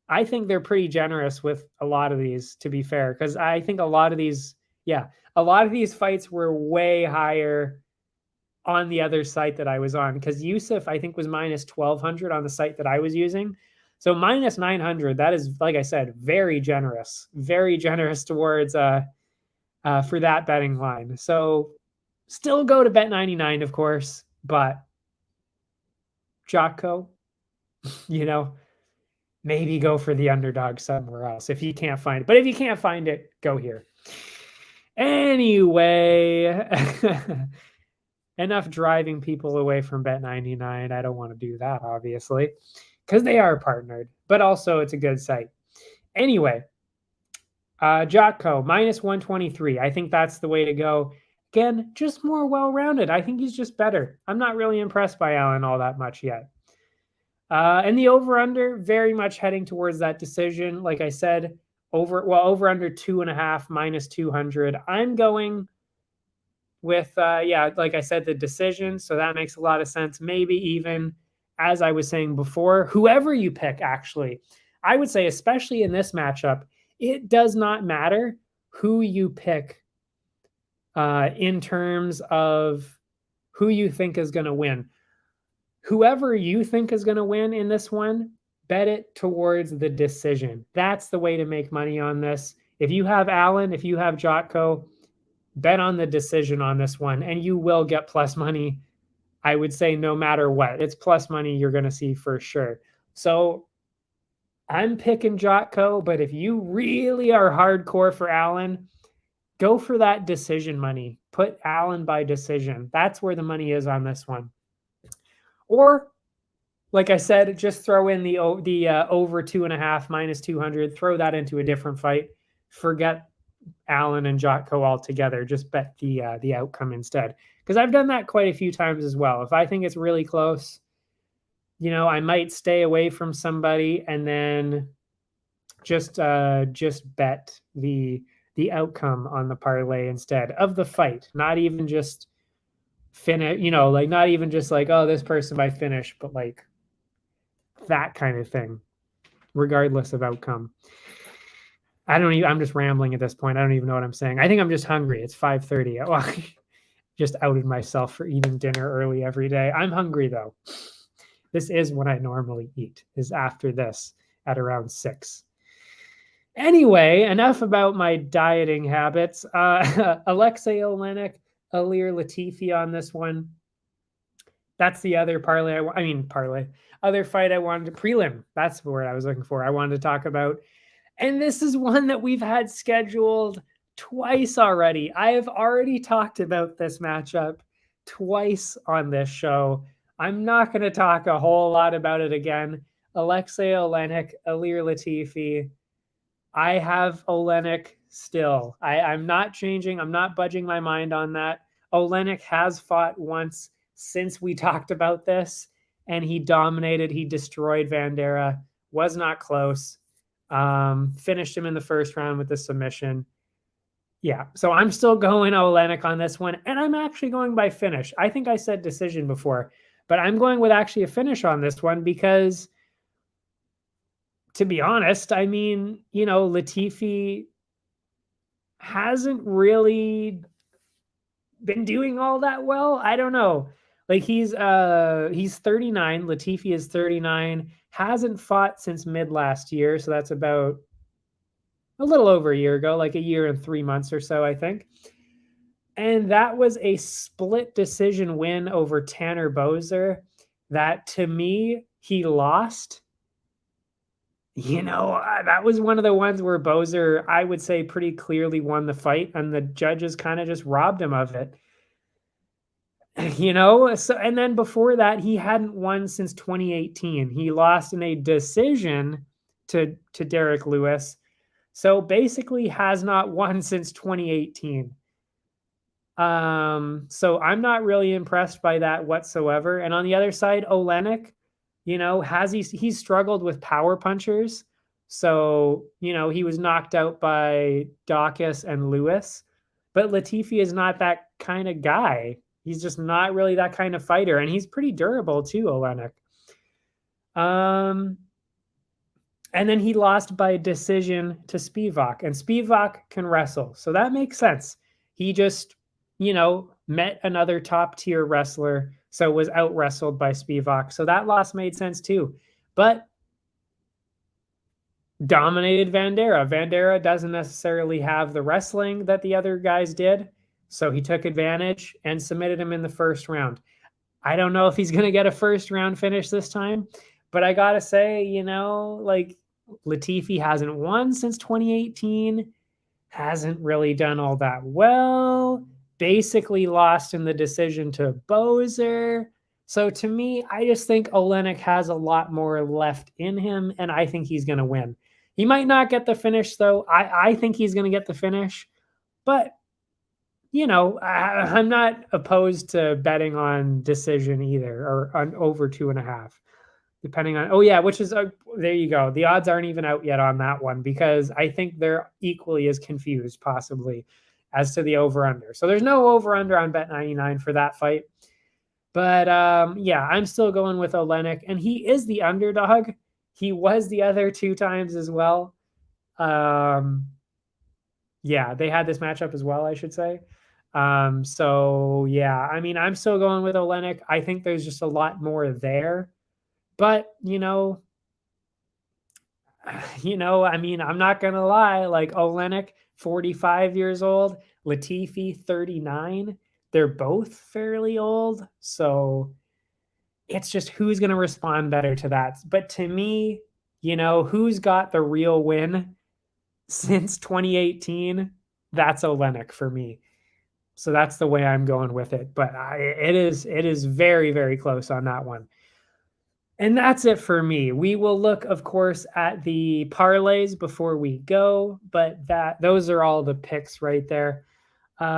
I think they're pretty generous with a lot of these, to be fair, because I think a lot of these fights were way higher on the other site that I was on, because Yusuf, I think, was -1,200 on the site that I was using. So -900, that is, like I said, very generous towards for that betting line. So still go to Bet99, of course, but Jotko, you know, maybe go for the underdog somewhere else if you can't find it. But if you can't find it, go here. Anyway, enough driving people away from Bet99. I don't want to do that, obviously, because they are partnered, but also it's a good site. Anyway, Jotko, -123. I think that's the way to go. Again, just more well-rounded. I think he's just better. I'm not really impressed by Allen all that much yet. And the over-under, very much heading towards that decision. Like I said, over-under 2.5, -200. I'm going with, like I said, the decision. So that makes a lot of sense. Maybe even, as I was saying before, whoever you pick, actually, I would say, especially in this matchup, it does not matter who you pick in terms of who you think is going to win. Whoever you think is going to win in this one, bet it towards the decision. That's the way to make money on this. If you have Allen, if you have Jotko, bet on the decision on this one, and you will get plus money. I would say no matter what. It's plus money you're going to see for sure. So I'm picking Jotko, but if you really are hardcore for Allen, go for that decision money. Put Allen by decision. That's where the money is on this one. Or, like I said, just throw in the over 2.5, -200. Throw that into a different fight. Forget Allen and Jotko altogether. Just bet the outcome instead. Because I've done that quite a few times as well. If I think it's really close, you know, I might stay away from somebody and then just bet the outcome on the parlay instead of the fight. Not even just finish, you know, like not even just like, oh, this person might finish, but like that kind of thing, regardless of outcome. I'm just rambling at this point. I don't even know what I'm saying. I think I'm just hungry. It's 5:30. Well, just outed myself for eating dinner early every day. I'm hungry though. This is what I normally eat, is after this at around 6. Anyway, enough about my dieting habits. Alexei Olenek, Ilir Latifi on this one. That's the other other fight I wanted to prelim. That's the word I was looking for. I wanted to talk about. And this is one that we've had scheduled twice already. I have already talked about this matchup twice on this show. I'm not going to talk a whole lot about it again. Alexei Olenek, Ilir Latifi. I have Olenek still. I'm not changing. I'm not budging my mind on that. Olenek has fought once since we talked about this, and he dominated. He destroyed Vandera. Was not close. Finished him in the first round with the submission. Yeah, so I'm still going Olenek on this one, and I'm actually going by finish. I think I said decision before, but I'm going with actually a finish on this one because, to be honest, I mean, you know, Latifi hasn't really been doing all that well. I don't know. Like he's 39. Latifi is 39. Hasn't fought since mid last year, so that's about a little over a year ago, like a year and 3 months or so, I think. And that was a split decision win over Tanner Boser that, to me, he lost. That was one of the ones where Boser, I would say, pretty clearly won the fight, and the judges kind of just robbed him of it. So, and then before that, he hadn't won since 2018. He lost in a decision to Derek Lewis. So basically has not won since 2018. So I'm not really impressed by that whatsoever. And on the other side, Olenek, he's struggled with power punchers. So, he was knocked out by Dawkins and Lewis, but Latifi is not that kind of guy. He's just not really that kind of fighter, and he's pretty durable too, Olenek. And then he lost by decision to Spivak, and Spivak can wrestle, so that makes sense. He just, met another top-tier wrestler, so was out-wrestled by Spivak, so that loss made sense too. But dominated Vandera. Vandera doesn't necessarily have the wrestling that the other guys did, so he took advantage and submitted him in the first round. I don't know if he's going to get a first-round finish this time, but I got to say, Latifi hasn't won since 2018, hasn't really done all that well, basically lost in the decision to Boser. So to me, I just think Olenek has a lot more left in him, and I think he's going to win. He might not get the finish, though. I think he's going to get the finish, but I'm not opposed to betting on decision either, or on over 2.5, depending on, which is, there you go. The odds aren't even out yet on that one, because I think they're equally as confused possibly as to the over-under. So there's no over-under on Bet99 for that fight. But I'm still going with Olenek, and he is the underdog. He was the other 2 times as well. They had this matchup as well, I should say. I'm still going with Olenek. I think there's just a lot more there. But, I'm not going to lie, like Olenek, 45 years old, Latifi, 39. They're both fairly old. So it's just who's going to respond better to that. But to me, who's got the real win since 2018? That's Olenek for me. So that's the way I'm going with it. But it is very, very close on that one. And that's it for me. We will look, of course, at the parlays before we go, but those are all the picks right there. We've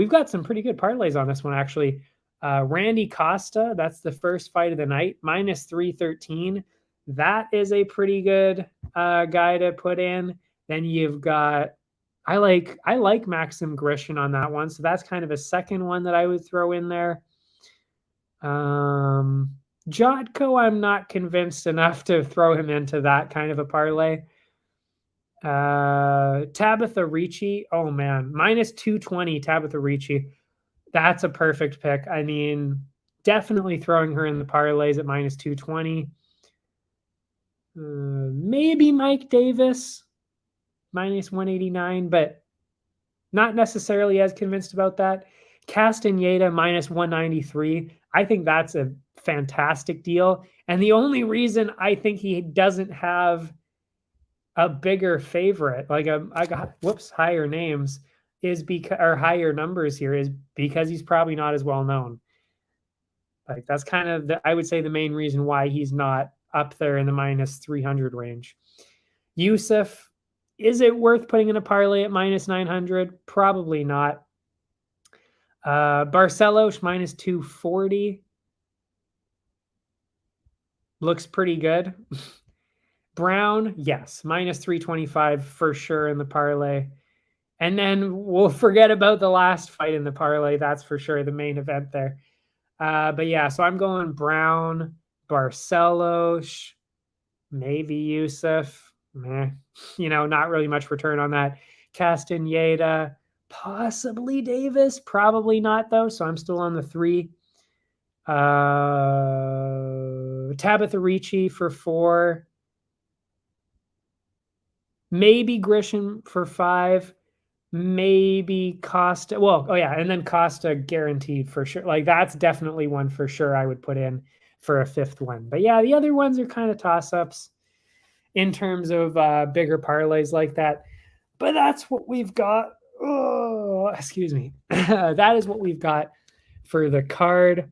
got some pretty good parlays on this one, actually. Randy Costa, that's the first fight of the night, -313. That is a pretty good guy to put in. Then you've got, I like Maxim Grishin on that one, so that's kind of a second one that I would throw in there. Jotko, I'm not convinced enough to throw him into that kind of a parlay. Tabitha Ricci, oh man, -220 Tabitha Ricci. That's a perfect pick. I mean, definitely throwing her in the parlays at -220. Maybe Mike Davis, -189, but not necessarily as convinced about that. Castaneda, -193. I think that's a fantastic deal. And the only reason I think he doesn't have a bigger favorite, higher names, is because, or higher numbers here, is because he's probably not as well known. Like, that's kind of I would say the main reason why he's not up there in the -300 range. Yusuf, is it worth putting in a parlay at -900? Probably not. Barcelos, -240. Looks pretty good. Brown, yes, -325 for sure in the parlay. And then we'll forget about the last fight in the parlay. That's for sure the main event there. So I'm going Brown, Barcelos, maybe Yusuf. Not really much return on that. Castaneda, possibly Davis, probably not though. So I'm still on the 3. Tabitha Ricci for 4. maybe Grisham for 5, maybe Costa. Well, oh yeah, and then Costa guaranteed for sure. Like that's definitely one for sure I would put in for a 5th one. But yeah, the other ones are kind of toss-ups in terms of bigger parlays like that. But that's what we've got. Oh, excuse me. That is what we've got for the card.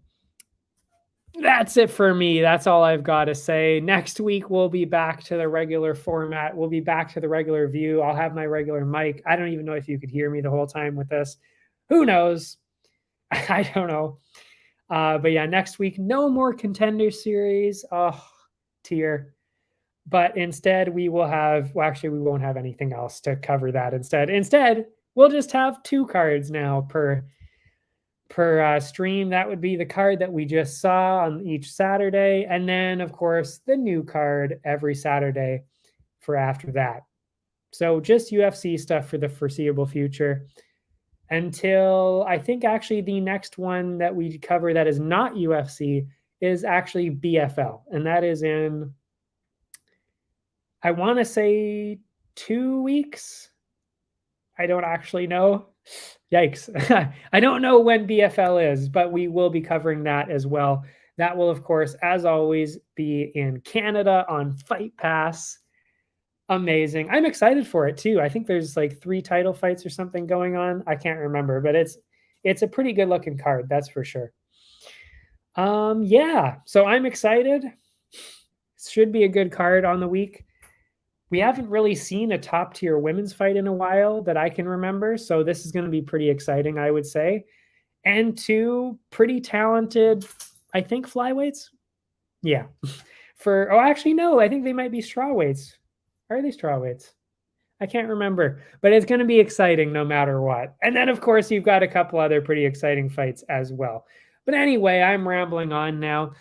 That's it for me. That's all I've got to say. Next week, we'll be back to the regular format. We'll be back to the regular view. I'll have my regular mic. I don't even know if you could hear me the whole time with this. Who knows? I don't know. But yeah, next week, no more Contender Series. Oh, tear. But instead, we will have, well, actually, we won't have anything else to cover that instead. Instead, we'll just have 2 cards now per stream. That would be the card that we just saw on each Saturday. And then, of course, the new card every Saturday for after that. So just UFC stuff for the foreseeable future until I think actually the next one that we cover that is not UFC is actually BFL. And that is in, I want to say 2 weeks. I don't actually know. Yikes. I don't know when BFL is, but we will be covering that as well. That will, of course, as always, be in Canada on Fight Pass. Amazing. I'm excited for it too. I think there's like 3 title fights or something going on. I can't remember, but it's a pretty good looking card, that's for sure. Yeah, so I'm excited. Should be a good card on the week. We haven't really seen a top tier women's fight in a while that I can remember. So this is going to be pretty exciting, I would say. And 2 pretty talented, I think, flyweights. Yeah. Oh, actually, no, I think they might be strawweights. Are they strawweights? I can't remember, but it's going to be exciting no matter what. And then, of course, you've got a couple other pretty exciting fights as well. But anyway, I'm rambling on now.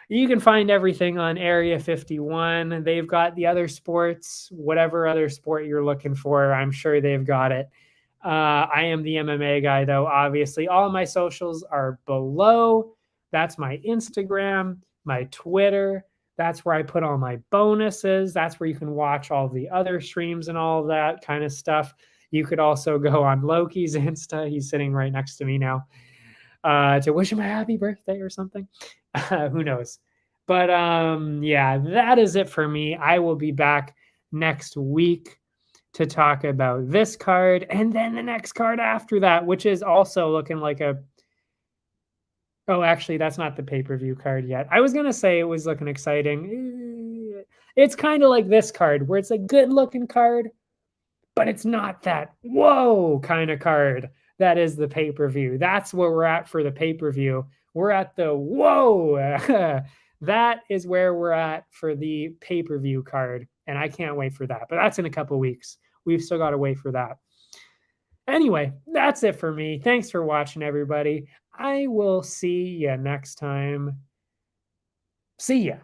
You can find everything on Area 51. They've got the other sports, whatever other sport you're looking for. I'm sure they've got it. I am the MMA guy, though, obviously. All my socials are below. That's my Instagram, my Twitter. That's where I put all my bonuses. That's where you can watch all the other streams and all of that kind of stuff. You could also go on Loki's Insta. He's sitting right next to me now to wish him a happy birthday or something. Who knows? But yeah, that is it for me. I will be back next week to talk about this card and then the next card after that, which is also looking like a... Oh, actually, that's not the pay-per-view card yet. I was going to say it was looking exciting. It's kind of like this card where it's a good-looking card, but it's not that whoa kind of card that is the pay-per-view. That's where we're at for the pay-per-view. We're at the whoa. That is where we're at for the pay-per-view card, and I can't wait for that. But that's in a couple weeks. We've still got to wait for that. Anyway, that's it for me. Thanks for watching, everybody. I will see you next time. See ya.